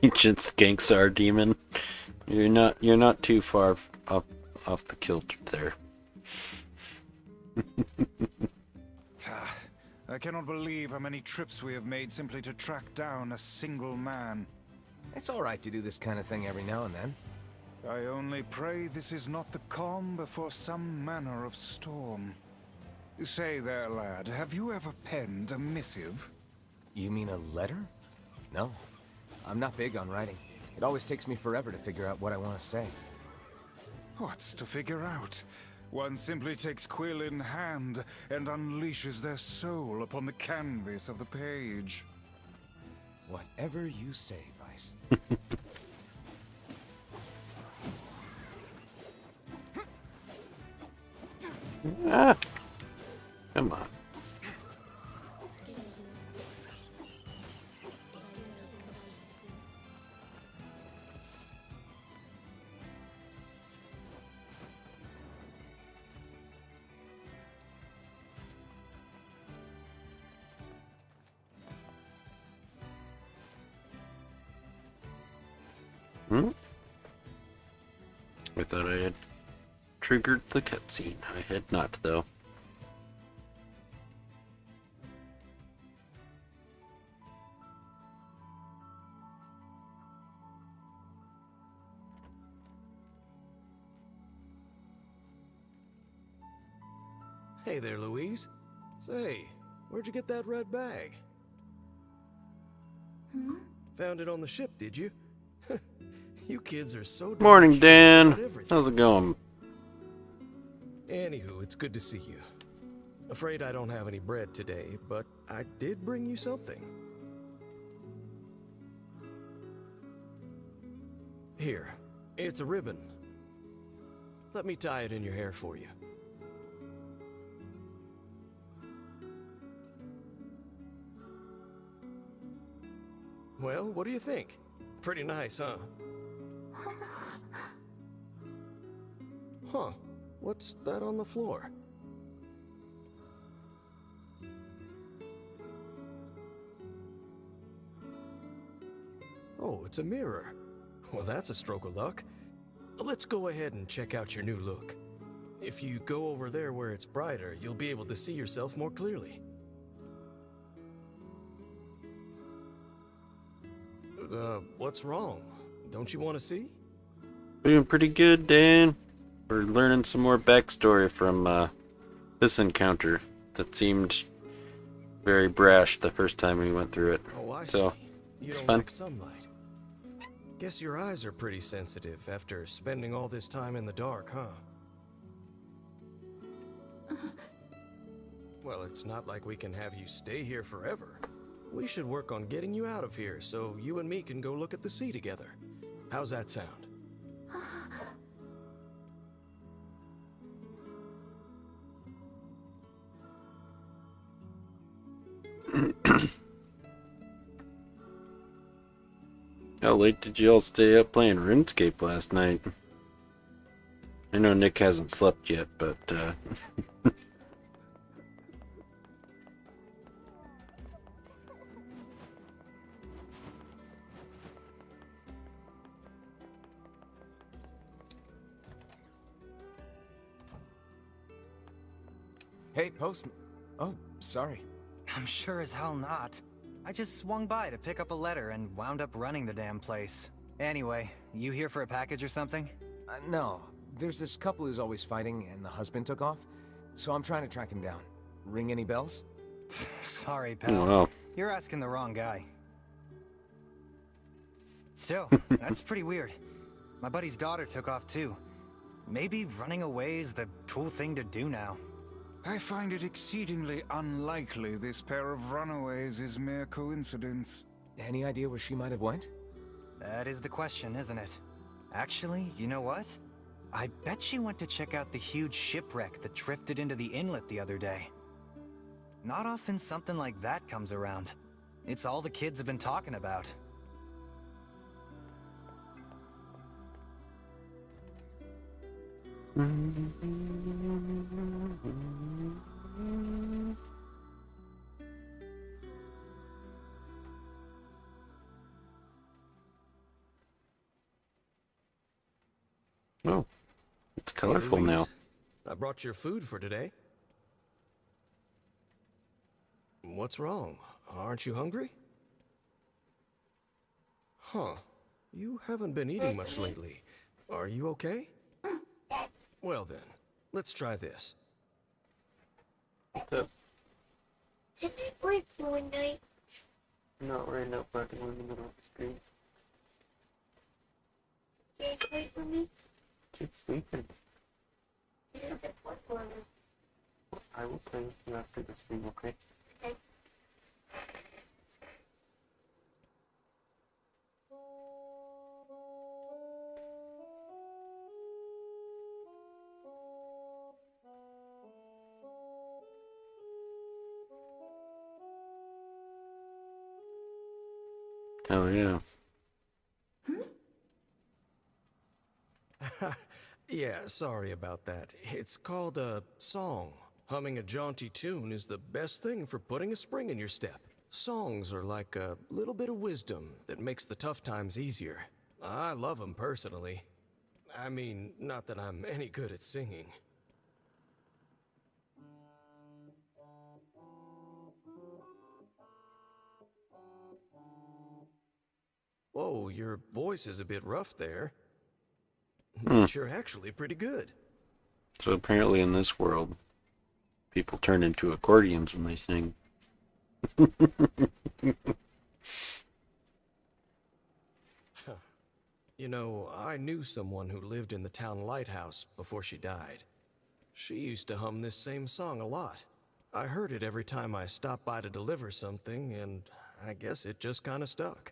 Ancient Skanksar demon. You're not too far off the kilter there. I cannot believe how many trips we have made simply to track down a single man. It's all right to do this kind of thing every now and then. I only pray this is not the calm before some manner of storm. Say there, lad, have you ever penned a missive? You mean a letter? No. I'm not big on writing. It always takes me forever to figure out what I want to say. What's to figure out? One simply takes quill in hand and unleashes their soul upon the canvas of the page. Whatever you say, Vice. Ah. Come on. I thought I had triggered the cutscene. I had not, though. Hey there, Louise. Say, where'd you get that red bag? Found it on the ship, did you? You kids are so darn Morning, curious Dan. about everything. How's it going? Anywho, it's good to see you. Afraid I don't have any bread today, but I did bring you something. Here, it's a ribbon. Let me tie it in your hair for you. Well, what do you think? Pretty nice, huh? Huh. What's that on the floor? Oh, it's a mirror. Well, that's a stroke of luck. Let's go ahead and check out your new look. If you go over there where it's brighter, you'll be able to see yourself more clearly. What's wrong? Don't you want to see? Doing pretty good, Dan. We're learning some more backstory from this encounter that seemed very brash the first time we went through it. Oh, I so, see. You it's don't fun. like sunlight. Guess your eyes are pretty sensitive after spending all this time in the dark, huh? Well, it's not like we can have you stay here forever. We should work on getting you out of here so you and me can go look at the sea together. How's that sound? How late did you all stay up playing RuneScape last night? I know Nick hasn't slept yet, but Hey, postman. Oh, sorry. I'm sure as hell not. I just swung by to pick up a letter and wound up running the damn place. Anyway, you here for a package or something? No. There's this couple who's always fighting, and the husband took off. So I'm trying to track him down. Ring any bells? Sorry, pal. oh, wow. You're asking the wrong guy. Still, that's pretty weird. My buddy's daughter took off too. Maybe running away is the cool thing to do now. I find it exceedingly unlikely this pair of runaways is mere coincidence. Any idea where she might have went? That is the question, isn't it? Actually, you know what? I bet she went to check out the huge shipwreck that drifted into the inlet the other day. Not often something like that comes around. It's all the kids have been talking about. Oh, it's colorful Hey, now. Louise, I brought your food for today. What's wrong? Aren't you hungry? Huh. You haven't been eating much lately. Are you okay? Well then, let's try this. What's up? Did I wait for a night? Not right now, fucking in the middle of the screen. Did you wait for me? Keep sleeping. You don't have one for me. I will play with you after the stream, okay? Okay. Oh, yeah. Yeah, sorry about that. It's called a song. Humming a jaunty tune is the best thing for putting a spring in your step. Songs are like a little bit of wisdom that makes the tough times easier. I love them personally. I mean, not that I'm any good at singing. Whoa, your voice is a bit rough there. But you're actually pretty good. So apparently in this world, people turn into accordions when they sing. You know, I knew someone who lived in the town lighthouse before she died. She used to hum this same song a lot. I heard it every time I stopped by to deliver something, and I guess it just kinda stuck.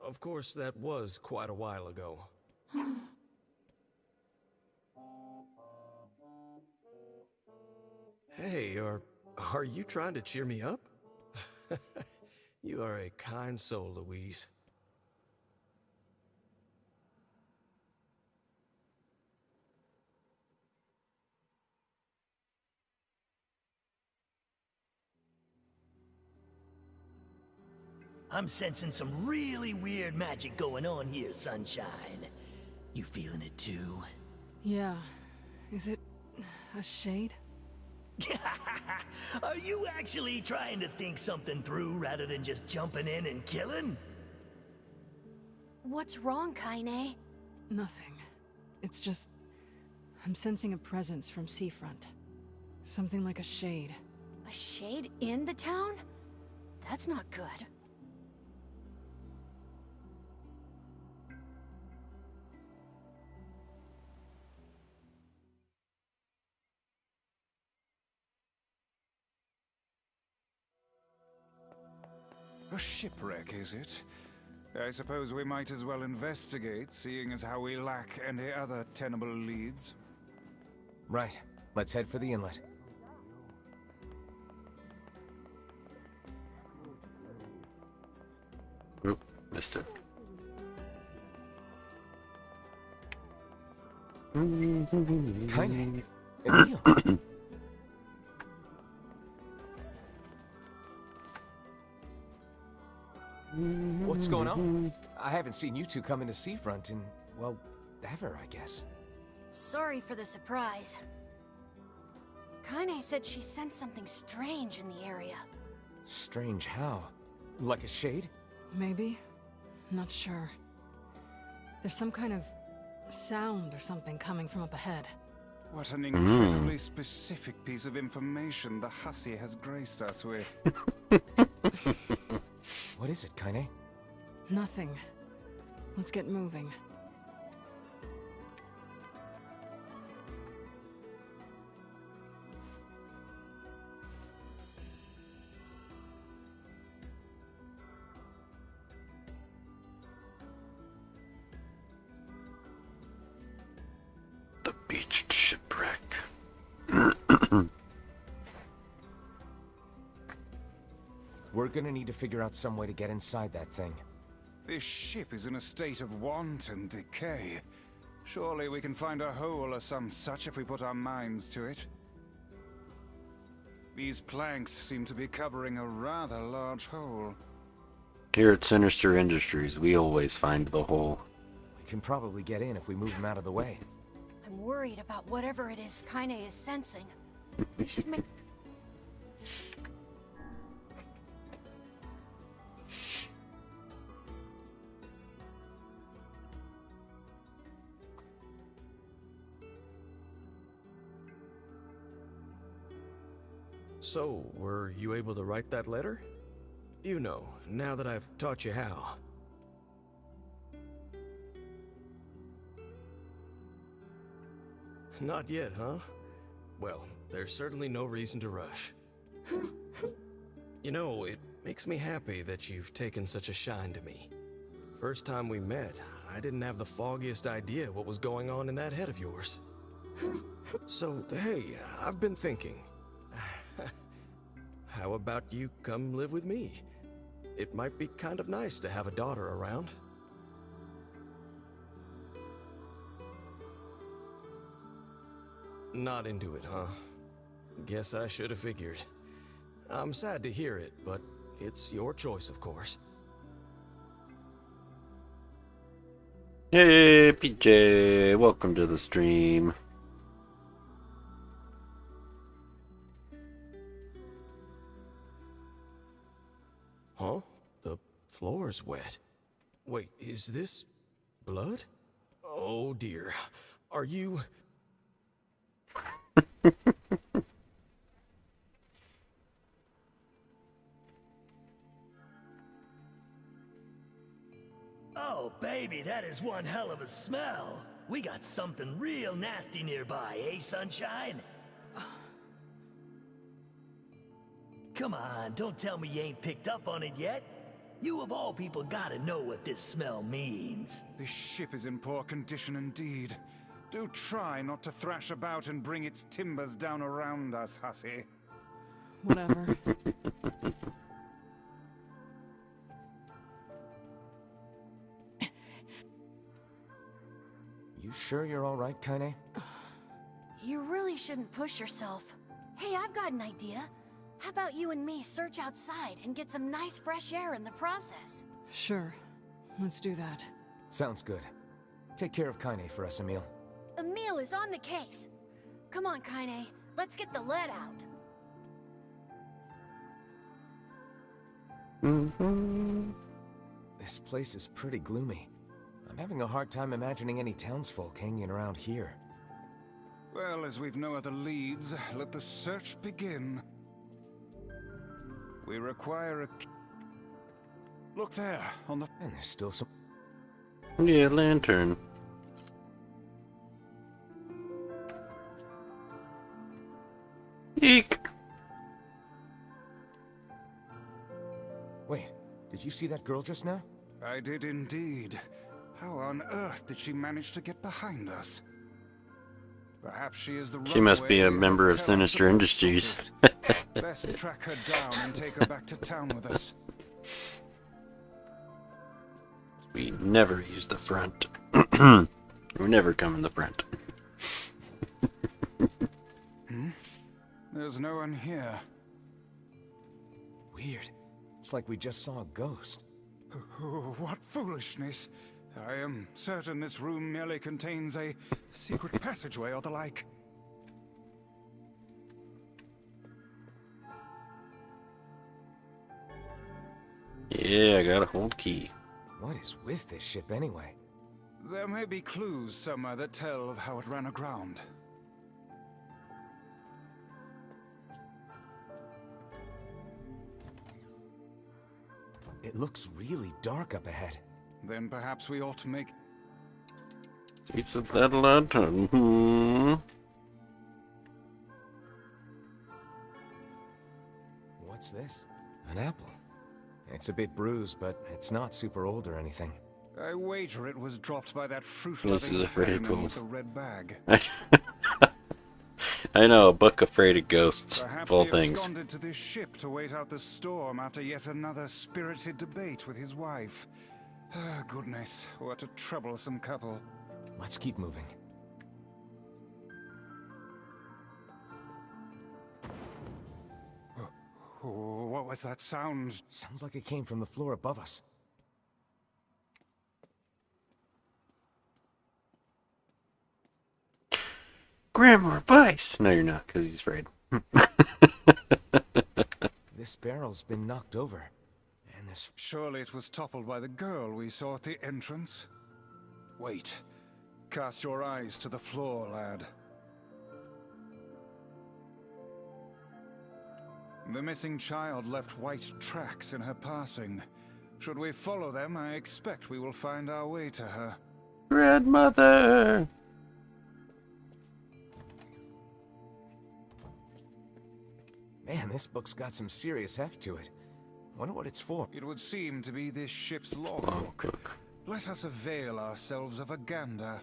Of course, that was quite a while ago. Hey, are you trying to cheer me up? You are a kind soul, Louise. I'm sensing some really weird magic going on here, Sunshine. You feeling it too? Yeah. Is it a shade? Are you actually trying to think something through rather than just jumping in and killing? What's wrong, Kaine? Nothing. It's just... I'm sensing a presence from seafront. Something like a shade. A shade in the town? That's not good. A shipwreck, is it? I suppose we might as well investigate, seeing as how we lack any other tenable leads. Right. Let's head for the inlet. Oop, missed it. Kaine. Emil. What's going on? I haven't seen you two come into Seafront in, well, ever, I guess. Sorry for the surprise. Kaine said she sensed something strange in the area. Strange how? Like a shade? Maybe? Not sure. There's some kind of sound or something coming from up ahead. What an incredibly specific piece of information the hussy has graced us with. What is it, Kaine? Nothing. Let's get moving. The beached shipwreck. We're gonna need to figure out some way to get inside that thing. This ship is in a state of wanton decay. Surely we can find a hole or some such if we put our minds to it. These planks seem to be covering a rather large hole. Here at Sinister Industries, we always find the hole. We can probably get in if we move them out of the way. I'm worried about whatever it is Kaine is sensing. We should make... So, were you able to write that letter? You know, now that I've taught you how. Not yet, huh? Well, there's certainly no reason to rush. You know, it makes me happy that you've taken such a shine to me. First time we met, I didn't have the foggiest idea what was going on in that head of yours. So, hey, I've been thinking. How about you come live with me? it might be kind of nice to have a daughter around. Not into it, huh? Guess I should have figured. I'm sad to hear it, but it's your choice, of course. Hey, PJ, welcome to the stream. Huh? The floor's wet. Wait, is this blood? Oh dear. Are you... Oh, baby, that is one hell of a smell. We got something real nasty nearby, eh, Sunshine? Come on, don't tell me you ain't picked up on it yet. You of all people gotta know what this smell means. This ship is in poor condition indeed. Do try not to thrash about and bring its timbers down around us, hussy. Whatever. You sure you're all right, Kaine? You really shouldn't push yourself. Hey, I've got an idea. How about you and me search outside and get some nice fresh air in the process? Sure. Let's do that. Sounds good. Take care of Kaine for us, Emil. Emil is on the case. Come on, Kaine. Let's get the lead out. This place is pretty gloomy. I'm having a hard time imagining any townsfolk hanging around here. Well, as we've no other leads, let the search begin. We require a... Look there, on the... And there's still some... Yeah, lantern. Eek! Wait, did you see that girl just now? I did indeed. How on earth did she manage to get behind us? Perhaps she is the She must be a runaway member of hotel Sinister Industries. Best track her down and take her back to town with us. We never use the front. We never come in the front. There's no one here. Weird. It's like we just saw a ghost. What foolishness. I am certain this room merely contains a secret passageway or the like. Yeah, I got a hold key. What is with this ship anyway? There may be clues somewhere that tell of how it ran aground. It looks really dark up ahead. Then perhaps we ought to make... It's a that lantern. What's this? An apple. It's a bit bruised, but it's not super old or anything. I wager it was dropped by that This fruit-loving is afraid of ferryman with ghosts. the red bag. I know, a book afraid of ghosts, Perhaps of all he things. absconded to this ship to wait out the storm after yet another spirited debate with his wife. Ah, goodness, what a troublesome couple. Let's keep moving. What was that sound? Sounds like it came from the floor above us. Grandma Vice! No, you're not, because he's afraid. This barrel's been knocked over. And there's... Surely it was toppled by the girl we saw at the entrance. Wait. Cast your eyes to the floor, lad. The missing child left white tracks in her passing. Should we follow them, I expect we will find our way to her. Grandmother! Man, this book's got some serious heft to it. Wonder what it's for. It would seem to be this ship's logbook. Let us avail ourselves of a gander.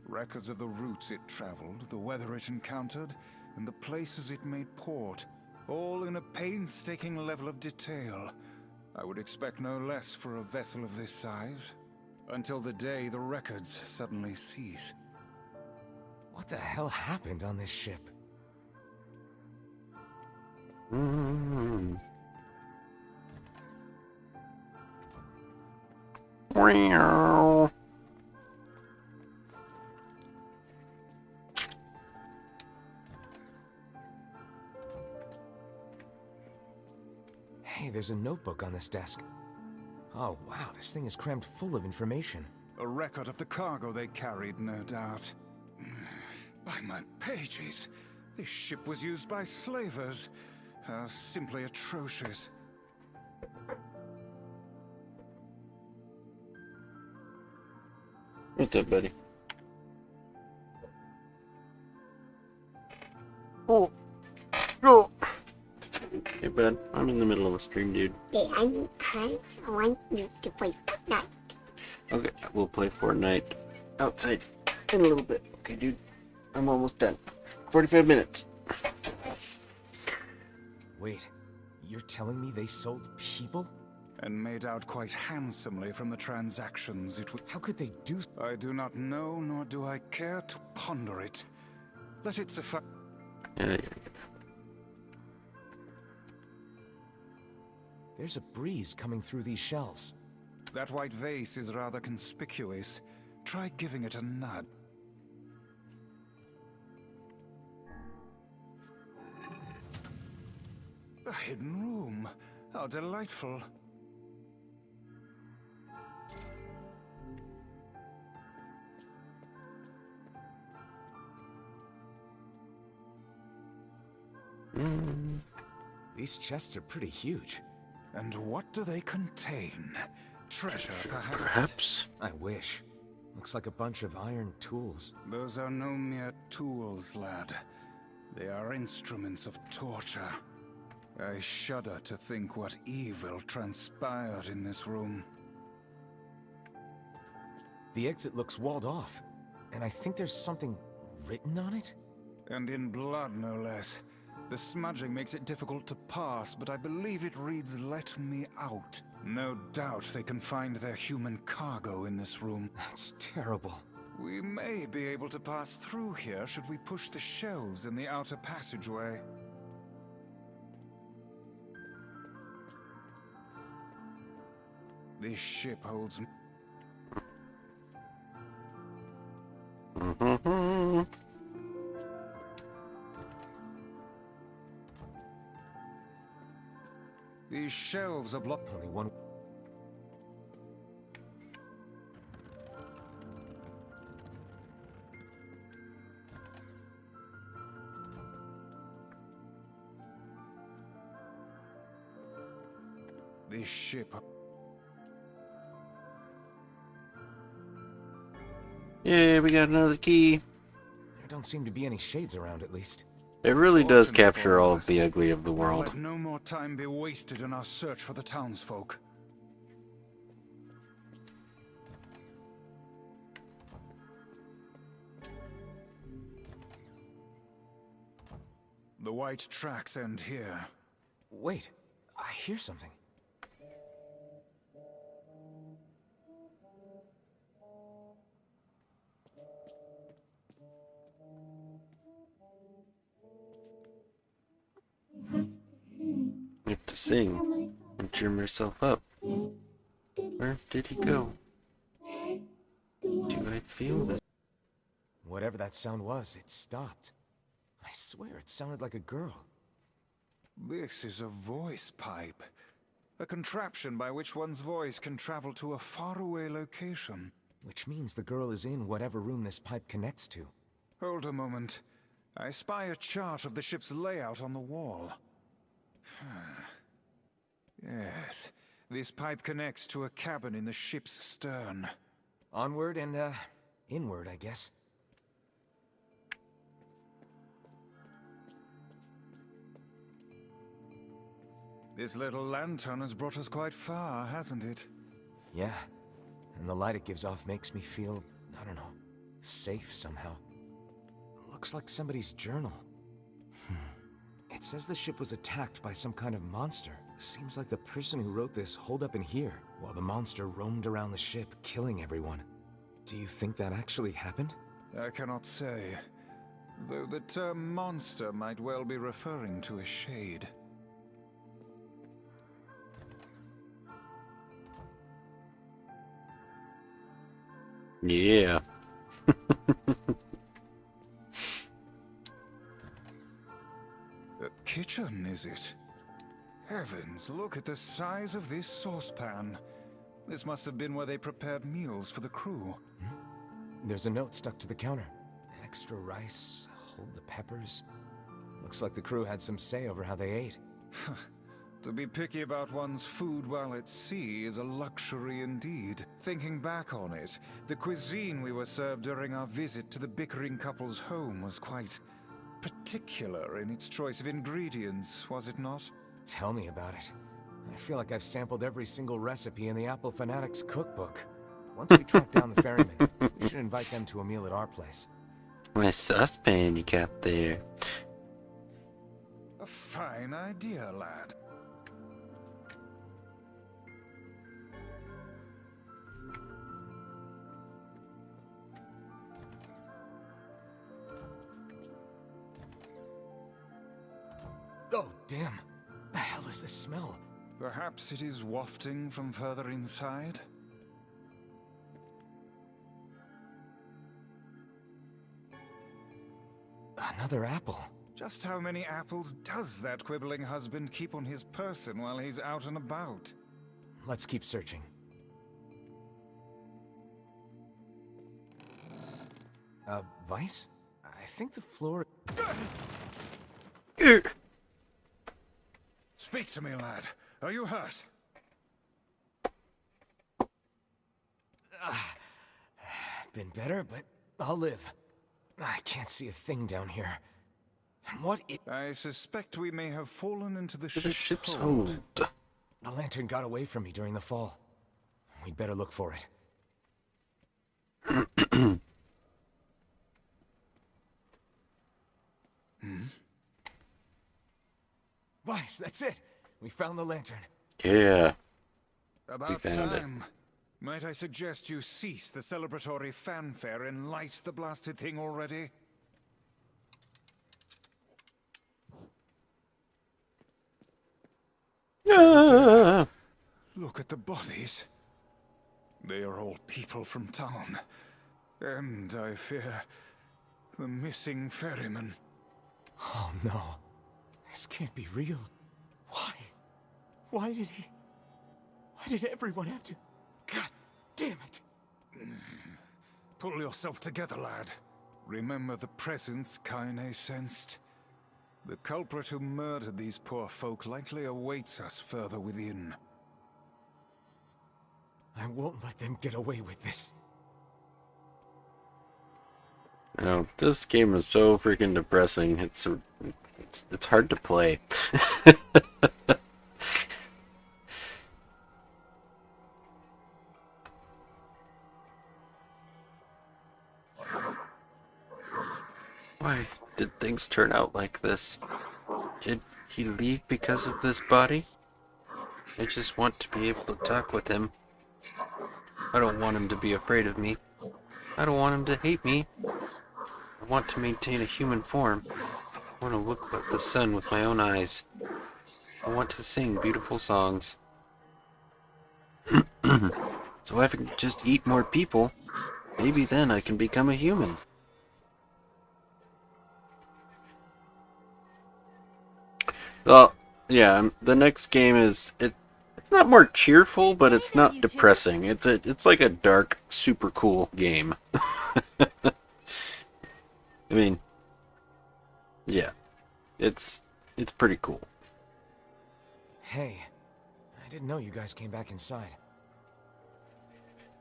Records of the routes it traveled, the weather it encountered, and the places it made port. All in a painstaking level of detail. I would expect no less for a vessel of this size. Until the day the records suddenly cease. What the hell happened on this ship? Wow. Hey, there's a notebook on this desk. Oh wow, this thing is crammed full of information. A record of the cargo they carried, no doubt. By my pages, this ship was used by slavers. Simply atrocious. What's up, buddy? Oh. Oh. Hey, bud. I'm in the middle of a stream, dude. I want you to play Fortnite. Okay, we'll play Fortnite outside in a little bit. Okay, dude. I'm almost done. 45 minutes. Wait, you're telling me they sold people? And made out quite handsomely from the transactions it would. How could they do? I do not know, nor do I care to ponder it. Let it suffice. Yeah. There's a breeze coming through these shelves. That white vase is rather conspicuous. Try giving it a nudge. A hidden room. How delightful. These chests are pretty huge. And what do they contain? Treasure, perhaps? Perhaps. I wish. Looks like a bunch of iron tools. Those are no mere tools, lad. They are instruments of torture. I shudder to think what evil transpired in this room. The exit looks walled off, and I think there's something written on it? And in blood, no less. The smudging makes it difficult to pass, but I believe it reads, "Let me out." No doubt they can find their human cargo in this room. That's terrible. We may be able to pass through here should we push the shelves in the outer passageway. This ship holds... These shelves are blocked. Only one. This ship... Yeah, we got another key. There don't seem to be any shades around, at least. It really does capture all of the ugly of the world. Let no more time be wasted in our search for the townsfolk. The white tracks end here. Wait, I hear something. You have to sing and cheer yourself up. Where did he go? Do I feel this? Whatever that sound was, it stopped. I swear it sounded like a girl. This is a voice pipe. A contraption by which one's voice can travel to a faraway location. Which means the girl is in whatever room this pipe connects to. Hold a moment. I spy a chart of the ship's layout on the wall. Yes, this pipe connects to a cabin in the ship's stern. Onward and, inward, I guess. This little lantern has brought us quite far, hasn't it? Yeah, and the light it gives off makes me feel, I don't know, safe somehow. Looks like somebody's journal. It says the ship was attacked by some kind of monster. Seems like the person who wrote this holed up in here, while the monster roamed around the ship, killing everyone. Do you think that actually happened? I cannot say, though the term monster might well be referring to a shade. Yeah. A kitchen, is it? Heavens, look at the size of this saucepan. This must have been where they prepared meals for the crew. There's a note stuck to the counter. Extra rice, hold the peppers. Looks like the crew had some say over how they ate. To be picky about one's food while at sea is a luxury indeed. Thinking back on it, the cuisine we were served during our visit to the bickering couple's home was quite particular in its choice of ingredients, was it not? Tell me about it. I feel like I've sampled every single recipe in the Apple Fanatics cookbook. Once we track down the ferryman, we should invite them to a meal at our place. Nice saucepan you got there. A fine idea, lad. Oh, damn. The hell is this smell? Perhaps it is wafting from further inside? Another apple. Just how many apples does that quibbling husband keep on his person while he's out and about? Let's keep searching. Vice? I think the floor... Speak to me, lad. Are you hurt? Been better, but I'll live. I can't see a thing down here. What I suspect we may have fallen into the ship's ship's hold. The lantern got away from me during the fall. We'd better look for it. Vice, that's it. We found the lantern. Yeah. About We found it. time. Might I suggest you cease the celebratory fanfare and light the blasted thing already? Yeah. Look at the bodies. They are all people from town. And, I fear, the missing ferryman. Oh no. This can't be real. Why? Why did everyone have to... God damn it! Pull yourself together, lad. Remember the presence Kaine sensed. The culprit who murdered these poor folk likely awaits us further within. I won't let them get away with this. No, this game is so freaking depressing. It's hard to play. Why did things turn out like this? Did he leave because of this body? I just want to be able to talk with him. I don't want him to be afraid of me. I don't want him to hate me. I want to maintain a human form. I want to look at the sun with my own eyes. I want to sing beautiful songs. So if I can just eat more people, maybe then I can become a human. Well, yeah, the next game is it's not more cheerful, but it's not depressing. It's like a dark, super cool game. I mean, yeah, it's pretty cool. Hey, I didn't know you guys came back inside.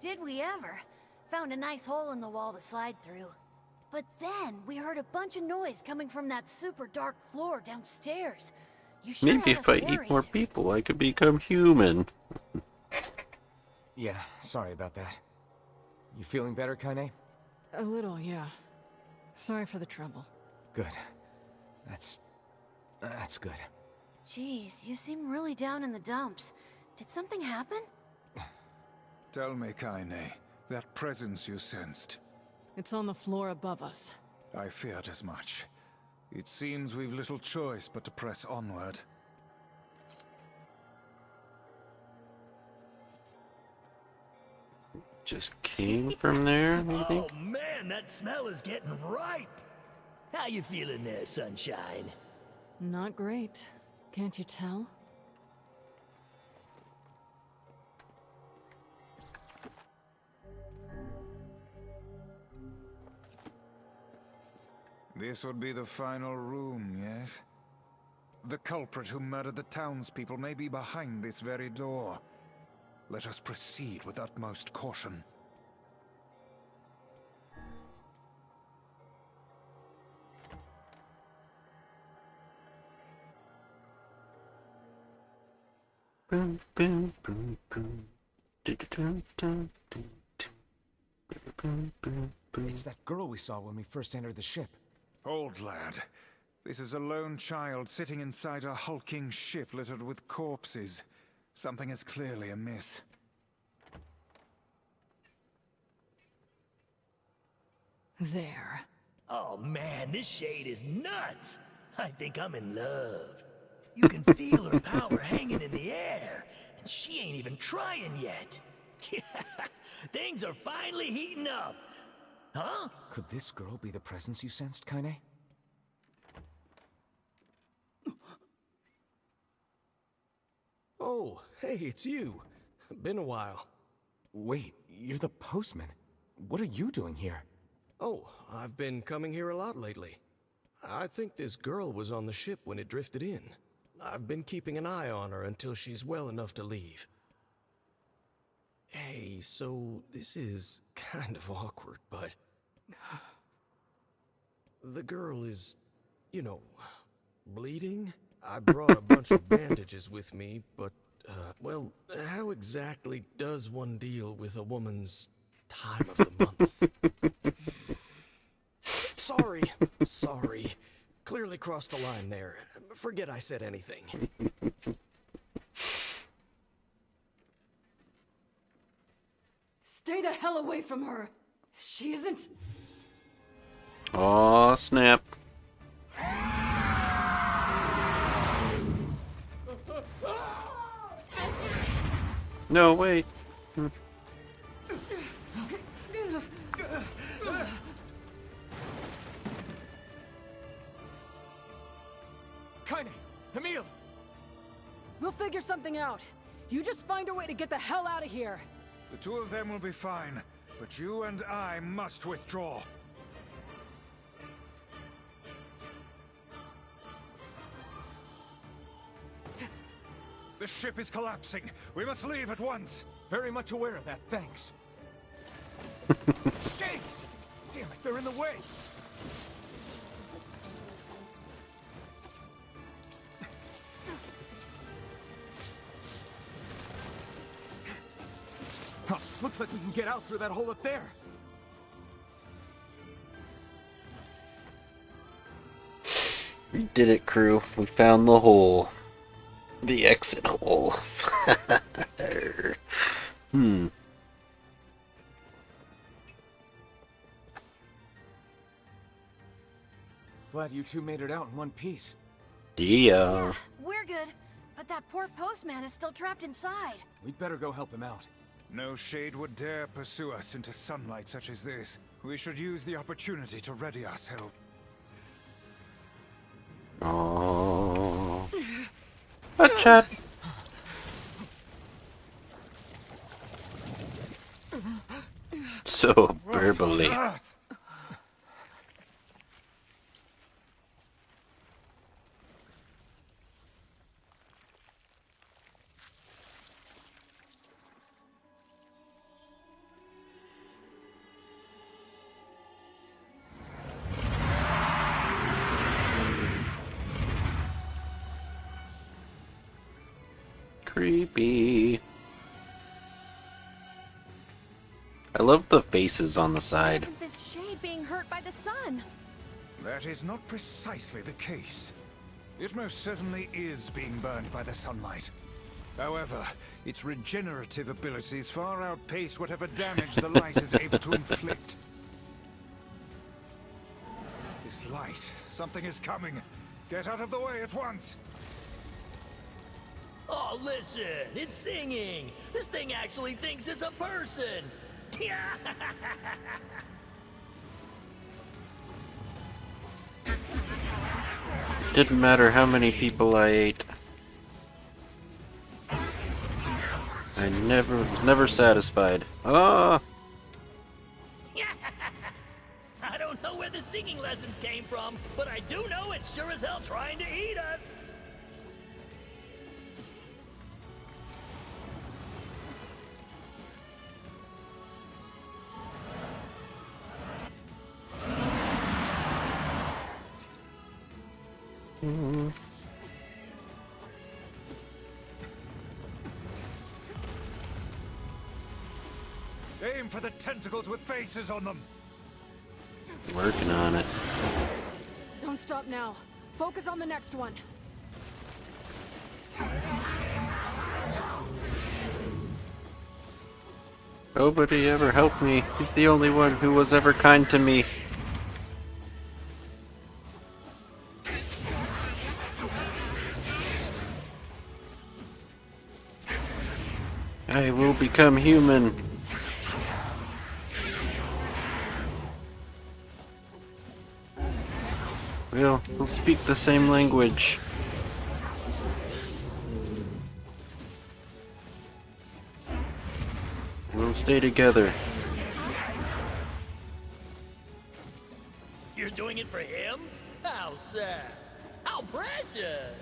Did we ever? Found a nice hole in the wall to slide through. But then we heard a bunch of noise coming from that super dark floor downstairs. You sure Maybe had if us I eat worried. more people, I could become human. Yeah, sorry about that. You feeling better, Kaine? A little, yeah. Sorry for the trouble. Good. That's good. Jeez, you seem really down in the dumps. Did something happen? Tell me, Kaine, that presence you sensed. It's on the floor above us. I feared as much. It seems we've little choice but to press onward. Just came from there, you think? Oh man, that smell is getting ripe. How you feeling there, sunshine? Not great. Can't you tell? This would be the final room, yes? The culprit who murdered the townspeople may be behind this very door. Let us proceed with utmost caution. Boom, boom, boom, boom. Dun, dun, dun, dun. Boom, boom, boom. It's that girl we saw when we first entered the ship. Old lad, this is a lone child sitting inside a hulking ship littered with corpses. Something is clearly amiss. There. Oh man, this shade is nuts. I think I'm in love. You can feel her power hanging in the air, and she ain't even trying yet. Things are finally heating up. Huh? Could this girl be the presence you sensed, Kaine? Oh, hey, it's you. Been a while. Wait, you're the postman. What are you doing here? Oh, I've been coming here a lot lately. I think this girl was on the ship when it drifted in. I've been keeping an eye on her until she's well enough to leave. Hey, so this is kind of awkward, but... the girl is, you know, bleeding? I brought a bunch of bandages with me, but, well, how exactly does one deal with a woman's time of the month? Sorry. Clearly crossed a line there. Forget I said anything. Stay the hell away from her! She isn't... Aw, snap. No, wait. Kaine! Emil! We'll figure something out. You just find a way to get the hell out of here. The two of them will be fine, but you and I must withdraw. The ship is collapsing. We must leave at once. Very much aware of that, thanks. Shakes! Damn it, they're in the way! Huh, looks like we can get out through that hole up there. We did it, crew. We found the hole. The exit hole. Glad you two made it out in one piece. Yeah. We're good, but that poor postman is still trapped inside. We'd better go help him out. No shade would dare pursue us into sunlight such as this. We should use the opportunity to ready ourselves. Oh. A chat. So verbally. Creepy. I love the faces on the Why side. isn't this shade being hurt by the sun? That is not precisely the case. It most certainly is being burned by the sunlight. However, its regenerative abilities far outpace whatever damage the light is able to inflict. This light, something is coming. Get out of the way at once! Oh, listen, it's singing. This thing actually thinks it's a person. Didn't matter how many people I ate. I was never satisfied. Ah! I don't know where the singing lessons came from, but I do know it's sure as hell trying to eat us. Aim for the tentacles with faces on them! Working on it. Don't stop now. Focus on the next one. Nobody ever helped me. He's the only one who was ever kind to me. I will become human. We'll speak the same language. We'll stay together. You're doing it for him? How sad. How precious.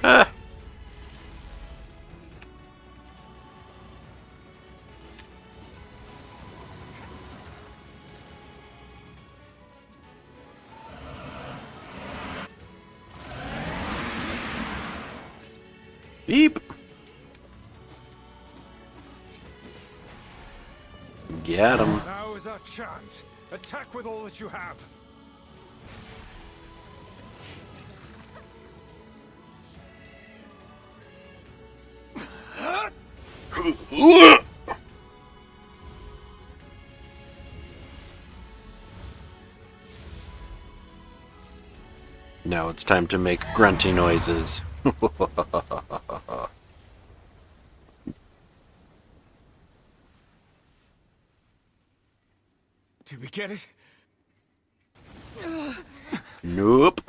Ah! Beep! Get him. Now is our chance. Attack with all that you have. Now it's time to make grunty noises. Did we get it? Nope.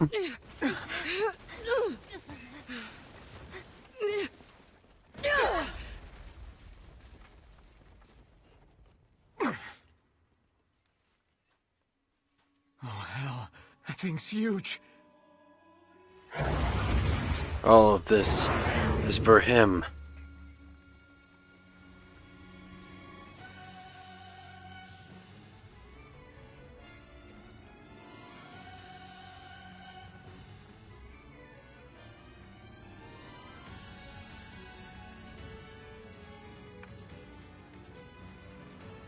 Oh hell, that thing's huge. All of this is for him.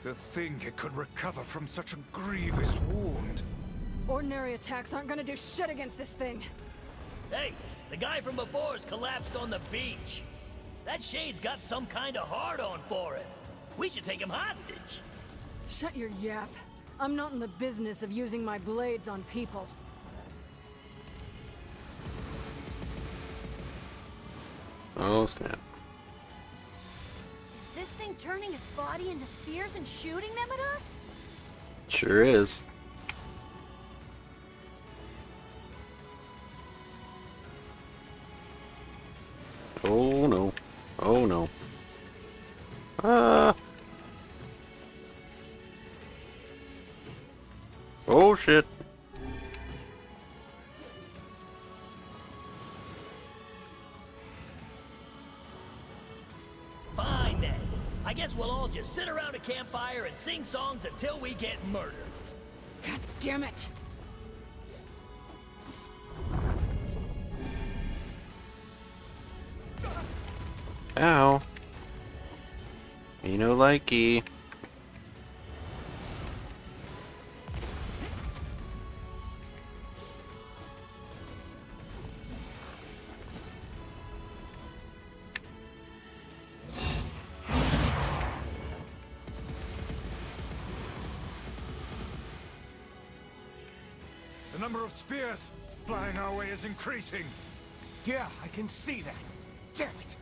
To think it could recover from such a grievous wound. Ordinary attacks aren't gonna do shit against this thing. Hey, the guy from before's collapsed on the beach. That shade's got some kind of hard-on for it. We should take him hostage. Shut your yap. I'm not in the business of using my blades on people. Oh snap. Is this thing turning its body into spears and shooting them at us? Sure is. Oh no. Oh no. Ah. Oh shit. Fine then. I guess we'll all just sit around a campfire and sing songs until we get murdered. God damn it! Ow. Me no likey. The number of spears flying our way is increasing. Yeah, I can see that. Damn it!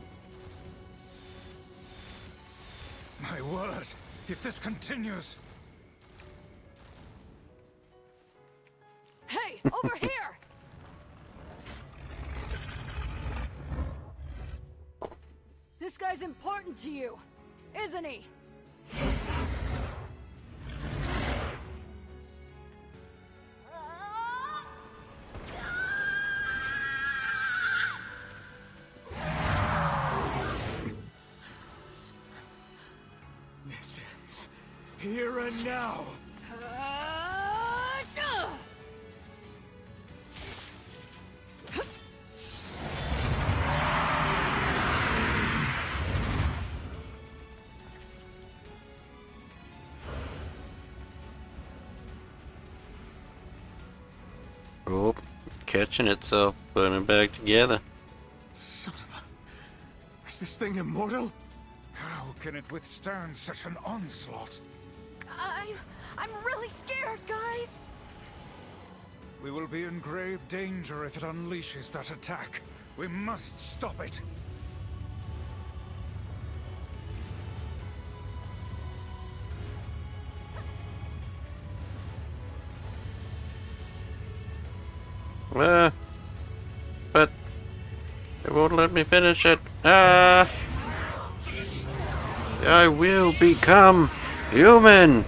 My word, if this continues... Hey, over here! This guy's important to you, isn't he? This ends here and now. Oh, catching itself, putting it back together. Son of a... Is this thing immortal? How can it withstand such an onslaught? I'm really scared, guys. We will be in grave danger if it unleashes that attack. We must stop it. But it won't let me finish it. I will become human.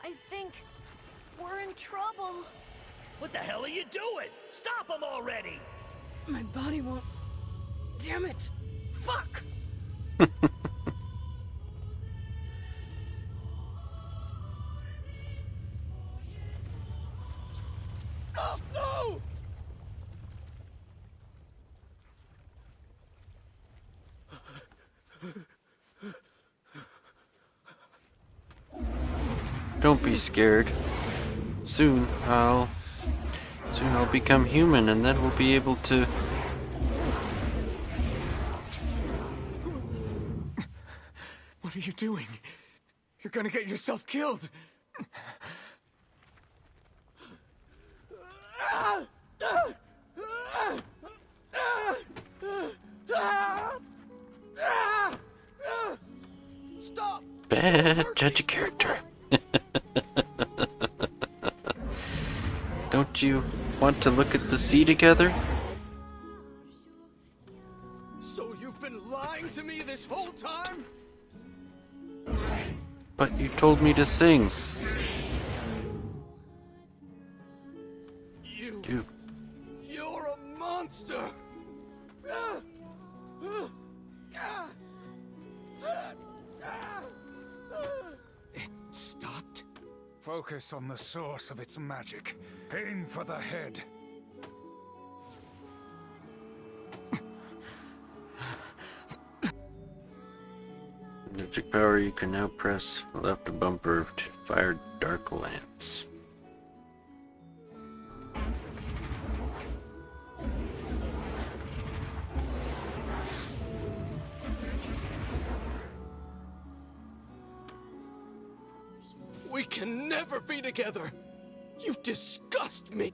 I think we're in trouble. What the hell are you doing? Stop him already! My body won't... Damn it! Fuck! Stop! No! Don't be scared. Soon I'll become human, and then we'll be able to... What are you doing? You're gonna get yourself killed. Stop! Bad judge of character. Don't you want to look at the sea together? So you've been lying to me this whole time? But you told me to sing. You're a monster! It stopped? Focus on the source of its magic. Aim for the head. Magic power, you can now press left bumper to fire dark lance. We can never be together! You disgust me!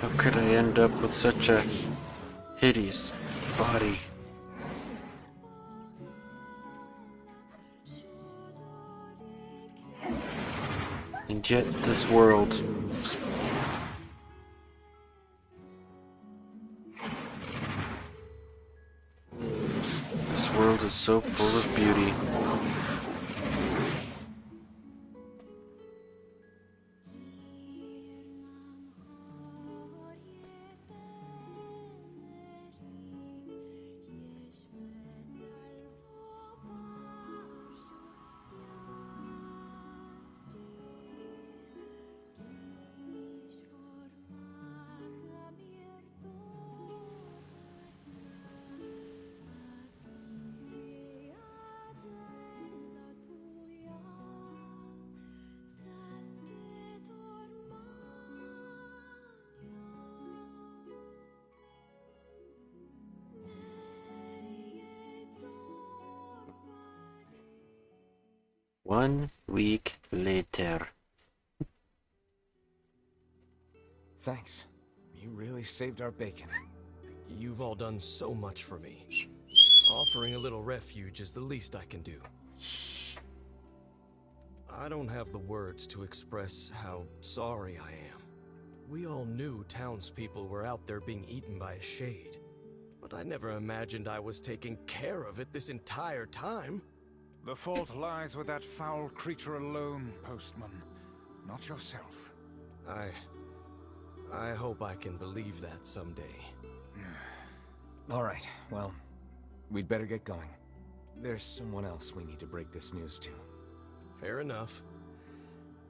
How could I end up with such a hideous body? And yet this world is so full of beauty. One week later. Thanks. You really saved our bacon. You've all done so much for me. Offering a little refuge is the least I can do. I don't have the words to express how sorry I am. We all knew townspeople were out there being eaten by a shade, but I never imagined I was taking care of it this entire time. The fault lies with that foul creature alone, Postman, not yourself. I hope I can believe that someday. Alright, well, we'd better get going. There's someone else we need to break this news to. Fair enough.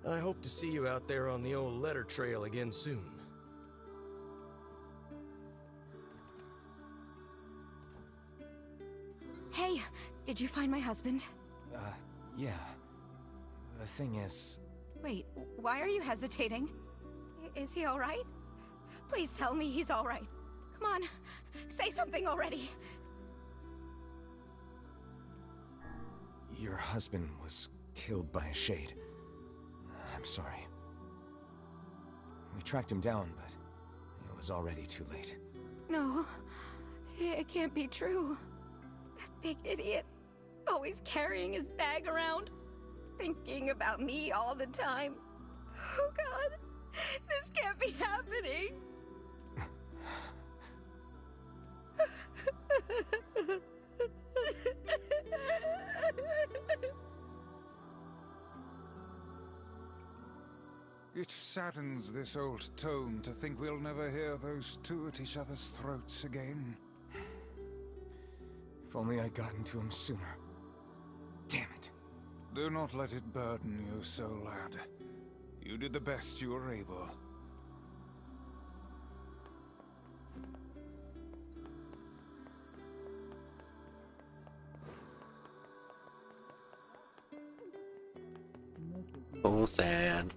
I hope to see you out there on the old letter trail again soon. Hey, did you find my husband? Yeah. The thing is... Wait, why are you hesitating? Is he alright? Please tell me he's alright. Come on, say something already. Your husband was killed by a shade. I'm sorry. We tracked him down, but it was already too late. No, it can't be true. That big idiot, always carrying his bag around, thinking about me all the time. Oh God, this can't be happening. It saddens this old tome to think we'll never hear those two at each other's throats again. If only I'd gotten to him sooner. Damn it. Do not let it burden you so, lad. You did the best you were able. So sad.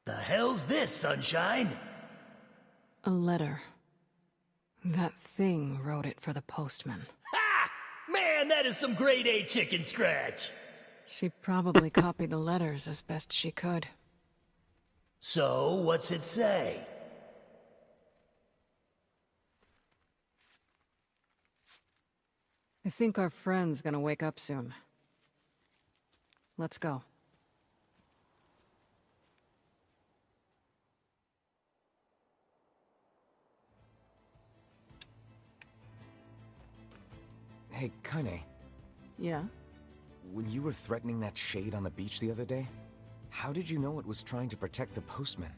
The hell's this, Sunshine? A letter. That thing wrote it for the postman. Ha! Man, that is some grade A chicken scratch. She probably copied the letters as best she could. So, what's it say? I think our friend's gonna wake up soon. Let's go. Hey, Kaine. Yeah? When you were threatening that shade on the beach the other day, how did you know it was trying to protect the postman?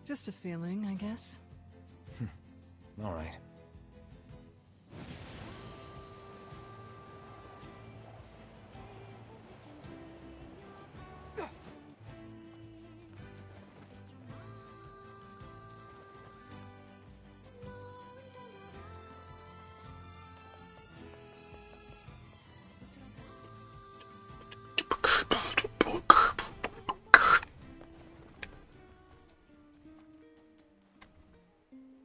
Just a feeling, I guess. Alright.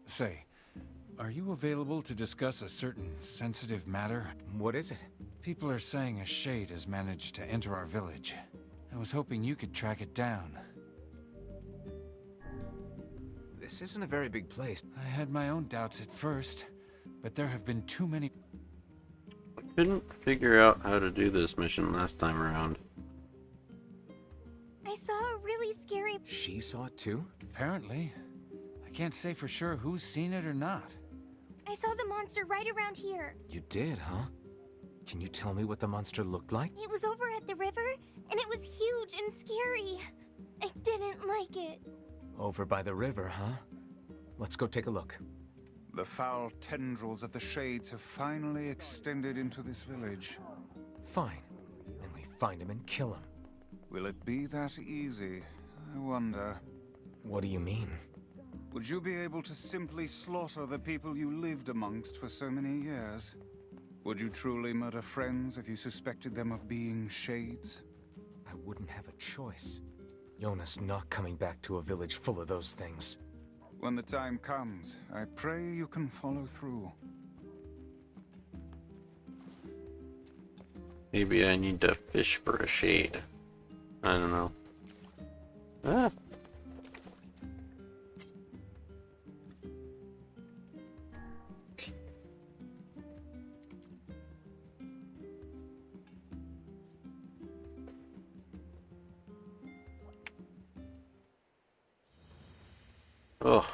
Say, are you available to discuss a certain sensitive matter? What is it? People are saying a shade has managed to enter our village. I was hoping you could track it down. This isn't a very big place. I had my own doubts at first, but there have been too many... I couldn't figure out how to do this mission last time around. I saw a really scary... She saw it too? Apparently. I can't say for sure who's seen it or not. I saw the monster right around here. You did, huh? Can you tell me what the monster looked like? It was over at the river, and it was huge and scary. I didn't like it. Over by the river, huh? Let's go take a look. The foul tendrils of the shades have finally extended into this village. Fine. Then we find him and kill him. Will it be that easy? I wonder. What do you mean? Would you be able to simply slaughter the people you lived amongst for so many years? Would you truly murder friends if you suspected them of being shades? I wouldn't have a choice. Jonas not coming back to a village full of those things. When the time comes, I pray you can follow through. Maybe I need to fish for a shade. I don't know. Ah. Oh.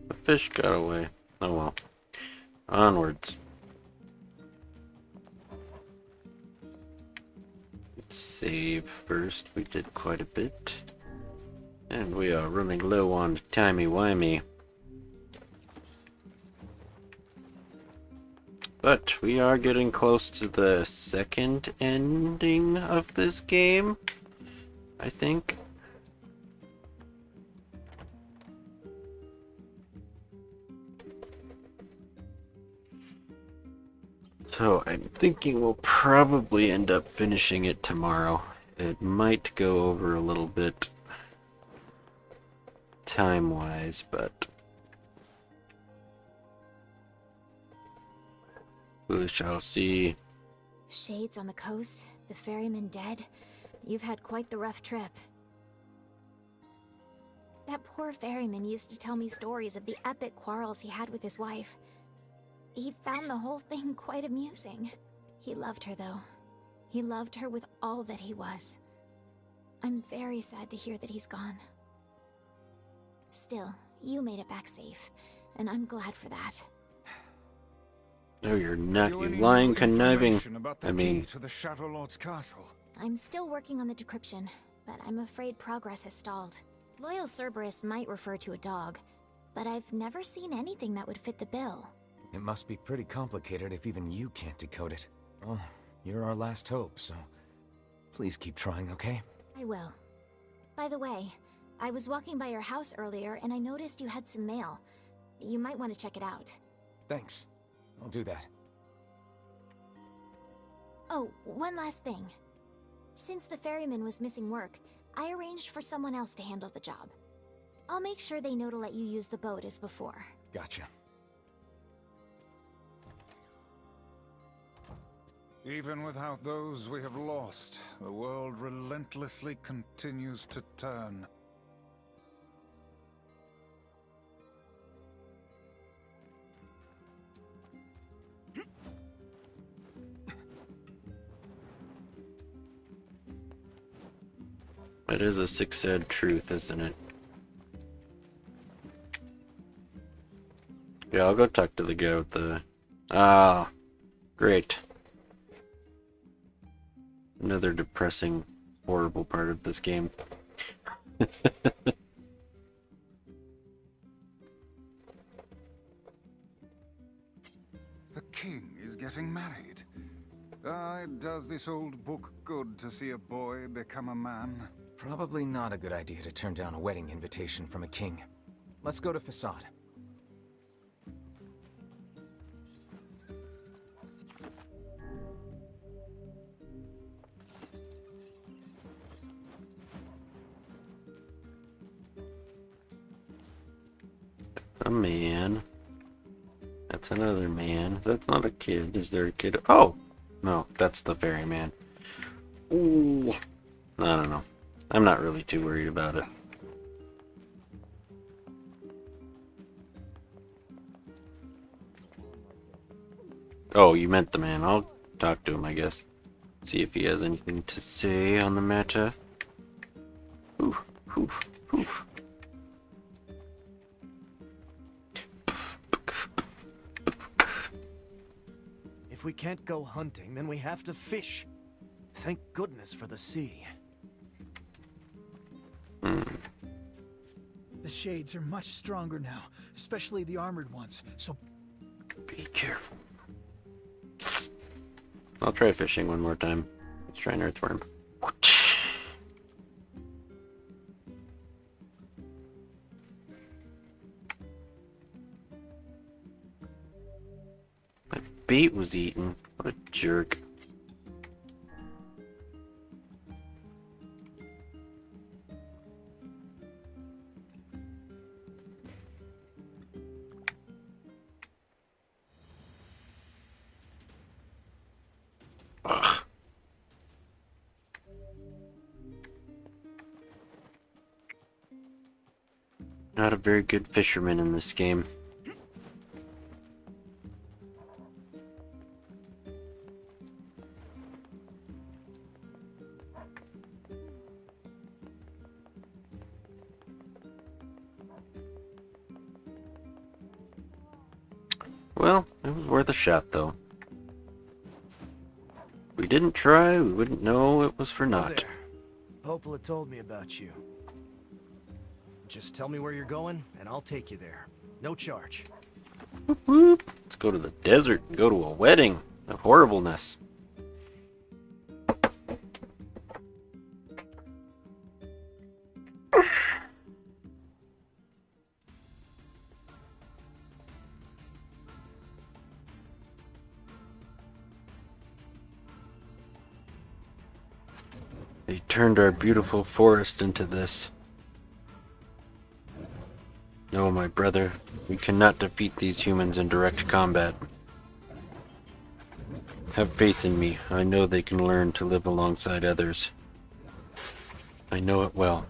The fish got away. Oh well. Onwards. Let's save first. We did quite a bit. And we are running low on timey-wimey. But we are getting close to the second ending of this game, I think. So I'm thinking we'll probably end up finishing it tomorrow. It might go over a little bit time-wise, but we shall see. Shades on the coast, the ferryman dead. You've had quite the rough trip. That poor ferryman used to tell me stories of the epic quarrels he had with his wife. He found the whole thing quite amusing. He loved her, though. He loved her with all that he was. I'm very sad to hear that he's gone. Still, you made it back safe, and I'm glad for that. No, you're not, you lying, conniving. I mean, to the Shadow Lord's castle. I'm still working on the decryption, but I'm afraid progress has stalled. Loyal Cerberus might refer to a dog, but I've never seen anything that would fit the bill. It must be pretty complicated if even you can't decode it. Well, you're our last hope, so please keep trying, okay? I will. By the way, I was walking by your house earlier and I noticed you had some mail. You might want to check it out. Thanks. I'll do that. Oh, one last thing. Since the ferryman was missing work, I arranged for someone else to handle the job. I'll make sure they know to let you use the boat as before. Gotcha. Even without those we have lost, the world relentlessly continues to turn. It is a sick-sad truth, isn't it? Yeah, I'll go talk to the guy with the... Ah, great. Another depressing, horrible part of this game. The king is getting married. It does this old book good to see a boy become a man. Probably not a good idea to turn down a wedding invitation from a king. Let's go to Facade. a man. That's another man. That's not a kid. Is there a kid? Oh! No, that's the ferryman. Ooh. I don't know. I'm not really too worried about it. Oh, you meant the man. I'll talk to him, I guess. See if he has anything to say on the matter. Oof, oof, oof. If we can't go hunting, then we have to fish. Thank goodness for the sea. The shades are much stronger now, especially the armored ones, so be careful. I'll try fishing one more time. Let's try an earthworm. My bait was eaten. What a jerk. Ugh. Not a very good fisherman in this game. Well, it was worth a shot, though. If we didn't try, we wouldn't know it was for naught. There. Popola told me about you. Just tell me where you're going, and I'll take you there. No charge. Whoop, whoop. Let's go to the desert and go to a wedding of horribleness. They turned our beautiful forest into this. No, my brother, we cannot defeat these humans in direct combat. Have faith in me. I know they can learn to live alongside others. I know it well.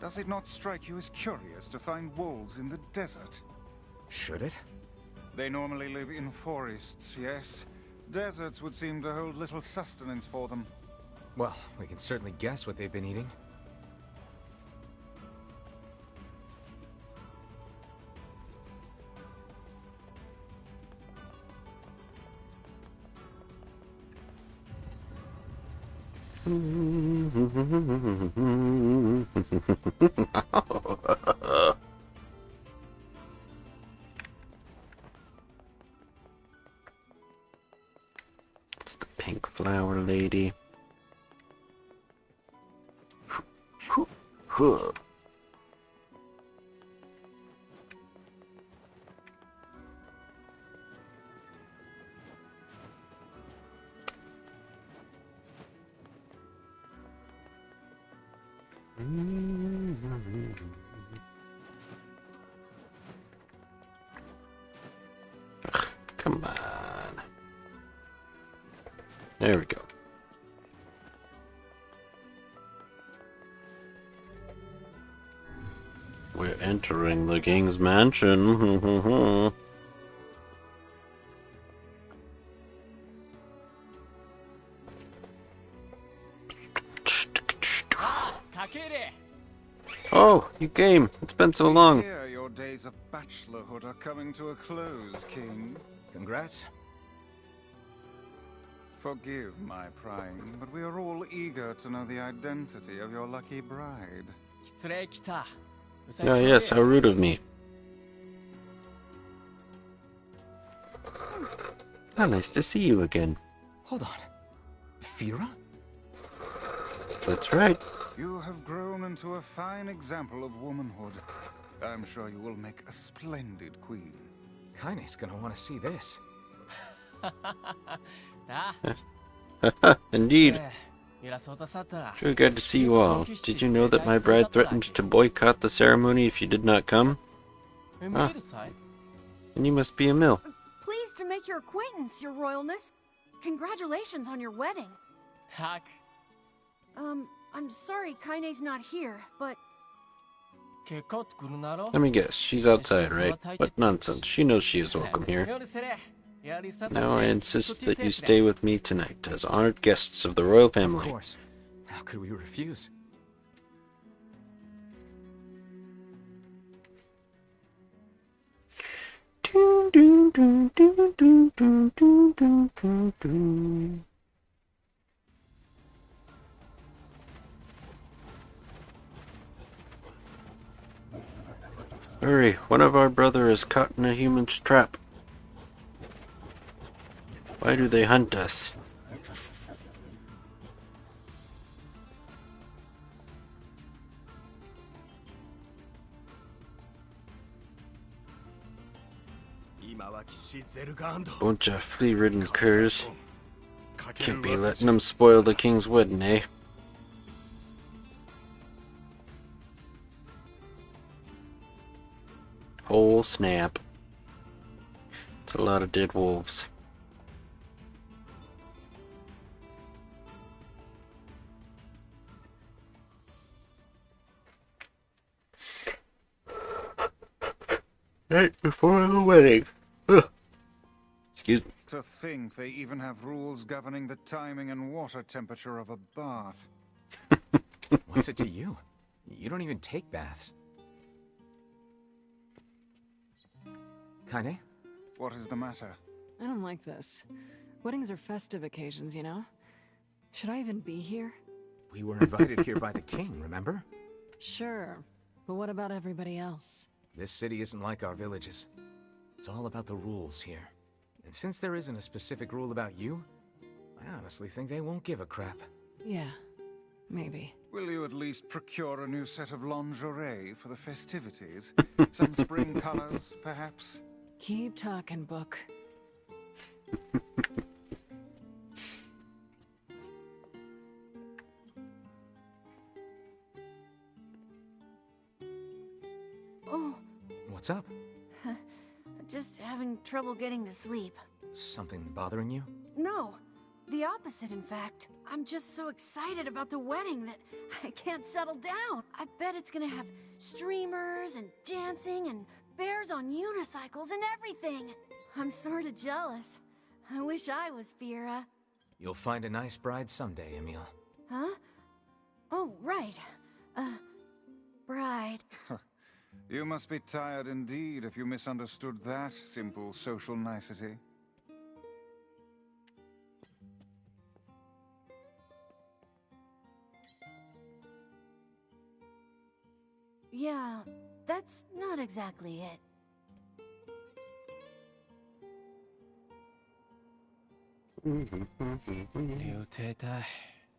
Does it not strike you as curious to find wolves in the desert? Should it? They normally live in forests, yes. Deserts would seem to hold little sustenance for them. Well, we can certainly guess what they've been eating. It's the pink flower lady. Ugh, come on. There we go. We're entering the king's mansion. Oh, you came. It's been so long. Here, your days of bachelorhood are coming to a close, King. Congrats. Forgive my prying, but we are all eager to know the identity of your lucky bride. Oh yes, how rude of me. Oh, nice to see you again. Hold on. Fira? That's right. You have grown into a fine example of womanhood. I'm sure you will make a splendid queen. Kaine's gonna want to see this. Indeed. Sure glad to see you all. Did you know that my bride threatened to boycott the ceremony if you did not come? Ah. And you must be Emil. Pleased to make your acquaintance, your royalness. Congratulations on your wedding. I'm sorry Kaine's not here, but... Let me guess, she's outside, right? What nonsense, she knows she is welcome here. Now I insist that you stay with me tonight, as honored guests of the royal family. Of course. How could we refuse? Hurry, one of our brother is caught in a human's trap. Why do they hunt us? Bunch of flea-ridden curs. Can't be letting them spoil the king's wedding, eh? Whole snap. It's a lot of dead wolves. Right before the wedding. Ugh. Excuse me. To think they even have rules governing the timing and water temperature of a bath. What's it to you? You don't even take baths. Kaine? What is the matter? I don't like this. Weddings are festive occasions, you know? Should I even be here? We were invited here by the king, remember? Sure, but what about everybody else? This city isn't like our villages. It's all about the rules here. And since there isn't a specific rule about you, I honestly think they won't give a crap. Yeah, maybe. Will you at least procure a new set of lingerie for the festivities? Some spring colors, perhaps? Keep talking, book. Oh. What's up? Just having trouble getting to sleep. Something bothering you? No, the opposite, in fact. I'm just so excited about the wedding that I can't settle down. I bet it's gonna have streamers and dancing and bears on unicycles and everything. I'm sorta jealous. I wish I was Fira. You'll find a nice bride someday, Emil. Huh? Oh, right. Bride. You must be tired indeed if you misunderstood that simple social nicety. Yeah, that's not exactly it.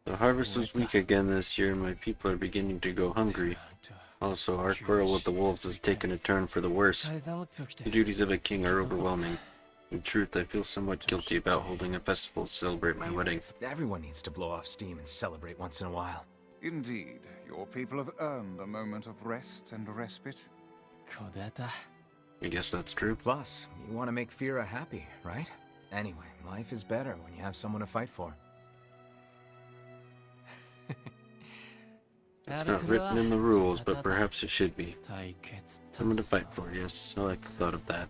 The harvest was weak again this year, and my people are beginning to go hungry. Also, our quarrel with the wolves has taken a turn for the worse. The duties of a king are overwhelming. In truth, I feel somewhat guilty about holding a festival to celebrate my wedding. Everyone needs to blow off steam and celebrate once in a while. Indeed, your people have earned a moment of rest and respite. I guess that's true. Plus, you want to make Fira happy, right? Anyway, life is better when you have someone to fight for. It's not written in the rules, but perhaps it should be. Someone to fight for, yes. I like the thought of that.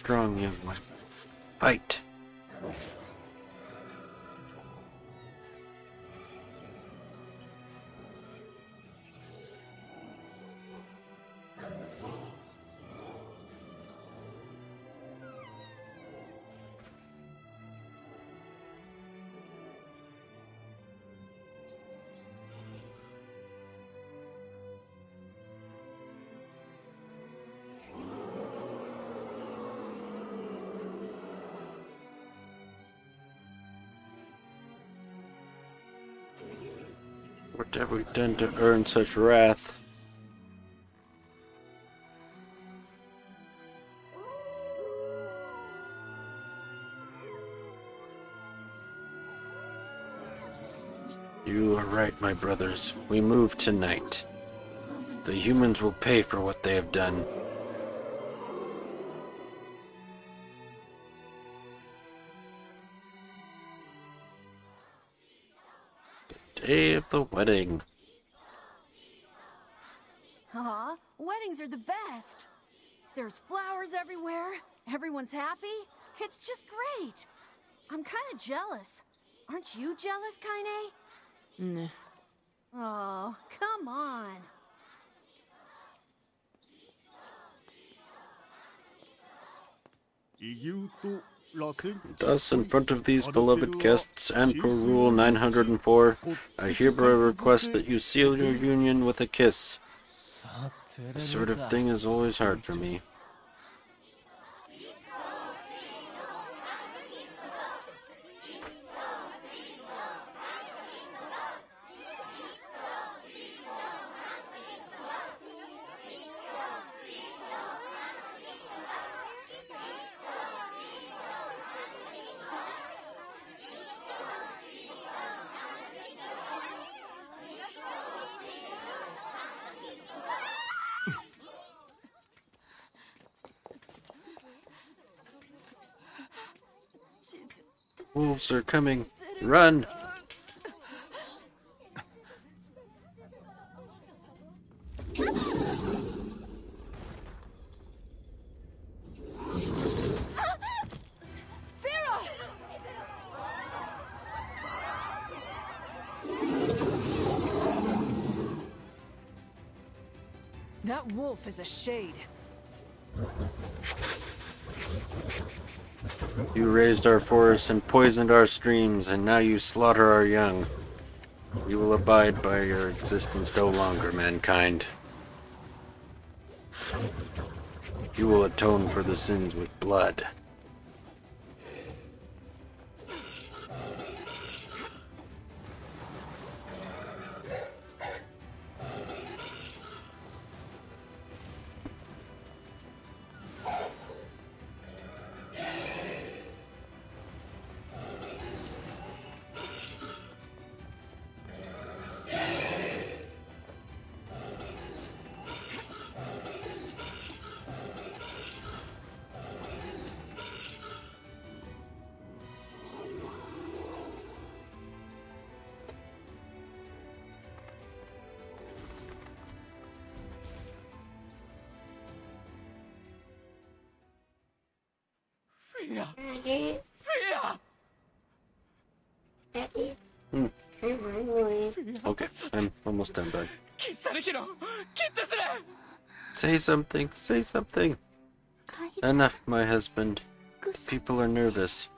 strong, young one. Fight! What have we done to earn such wrath? You are right, my brothers. We move tonight. The humans will pay for what they have done. Day of the wedding. Aw, weddings are the best. There's flowers everywhere. Everyone's happy. It's just great. I'm kind of jealous. Aren't you jealous, Kaine? Nah. Oh, come on. Thus, in front of these beloved guests, and per Rule 904, I hereby request that you seal your union with a kiss. This sort of thing is always hard for me. Wolves are coming. Run! That wolf is a shade. You raised our forests and poisoned our streams, and now you slaughter our young. You will abide by your existence no longer, mankind. You will atone for the sins with blood. Fia! Fia! Daddy? Okay, I'm almost done, bud. Say something, say something. Enough, my husband. People are nervous.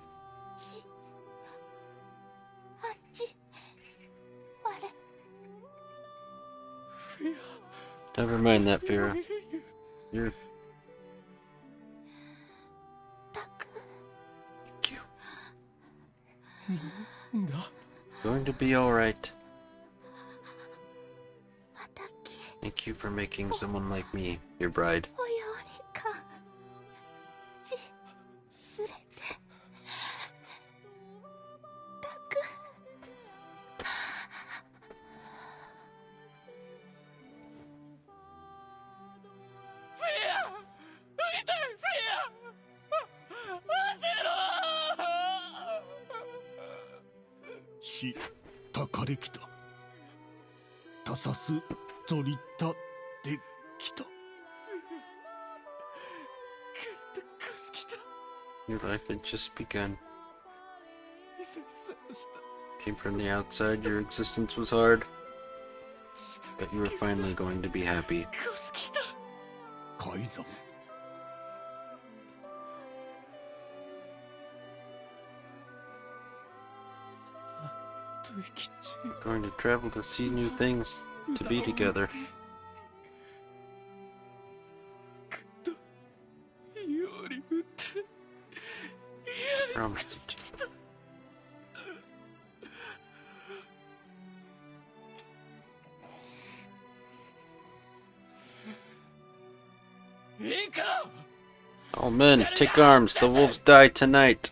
Never mind that, Vera. You're... Thank you. Going to be alright. Thank you for making someone like me your bride. Your life had just begun. Came from the outside, your existence was hard, but you were finally going to be happy. Going to travel to see new things, to be together. Promised it to you. All men, take arms. The wolves die tonight.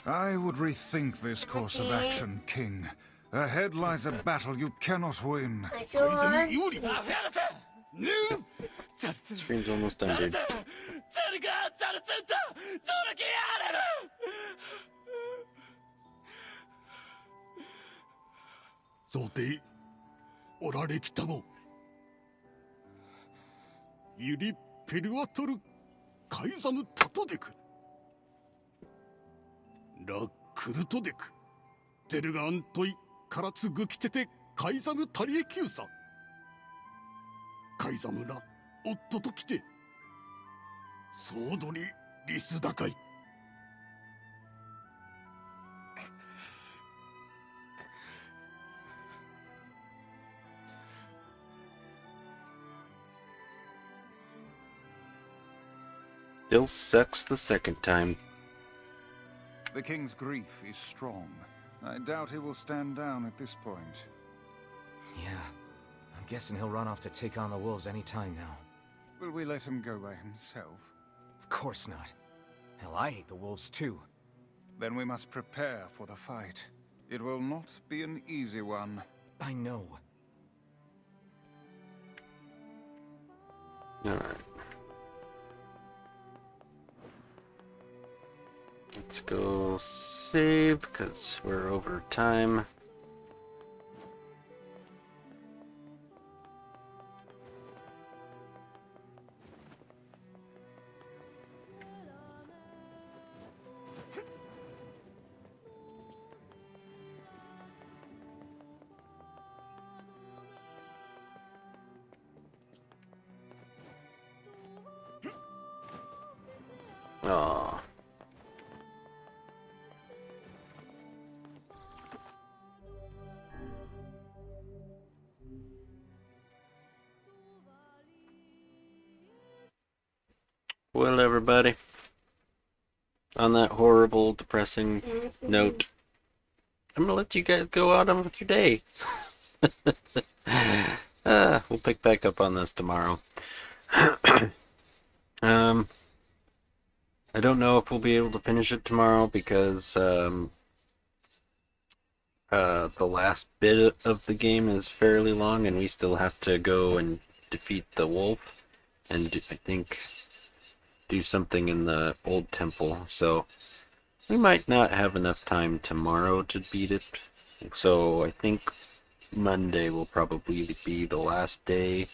I would rethink this course of action, King. Ahead lies a battle you cannot win. Stream's almost done, dude. Still sucks the second time. The king's grief is strong. I doubt he will stand down at this point. Yeah, I'm guessing he'll run off to take on the wolves any time now. Will we let him go by himself? Of course not. Hell, I hate the wolves too. Then we must prepare for the fight. It will not be an easy one. I know. Alright. Let's go save, because we're over time. Aww. Well, everybody, on that horrible, depressing note, I'm gonna let you guys go out on with your day. We'll pick back up on this tomorrow. I don't know if we'll be able to finish it tomorrow because the last bit of the game is fairly long, and we still have to go and defeat the wolf, and I think do something in the old temple. So we might not have enough time tomorrow to beat it. So I think Monday will probably be the last day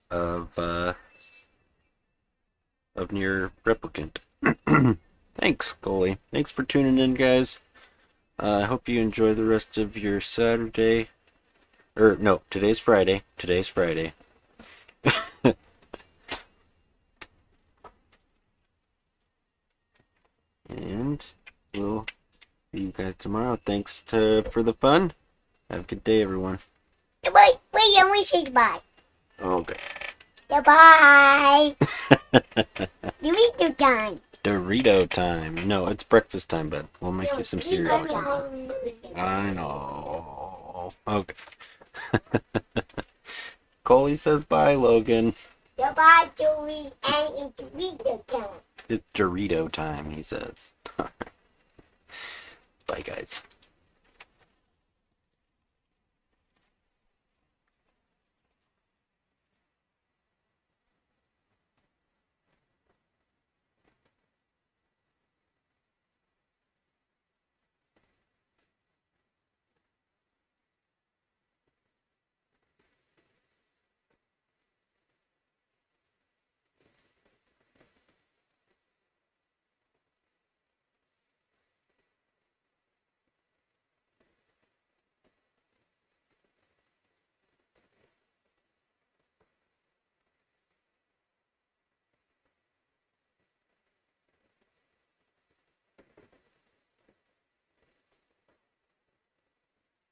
of Near Replicant. Thanks, Goalie. Thanks for tuning in, guys. I hope you enjoy the rest of your Saturday. Or, no, today's Friday. Today's Friday. And we'll see you guys tomorrow. Thanks for the fun. Have a good day, everyone. Wait, I want to say goodbye. Okay. Goodbye. Dorito time. Dorito time. No, it's breakfast time, bud. We'll make you some cereal or something. I know. Okay. Coley says bye, Logan. Goodbye, Joey, and it's Dorito time. It's Dorito time, he says. Bye, guys.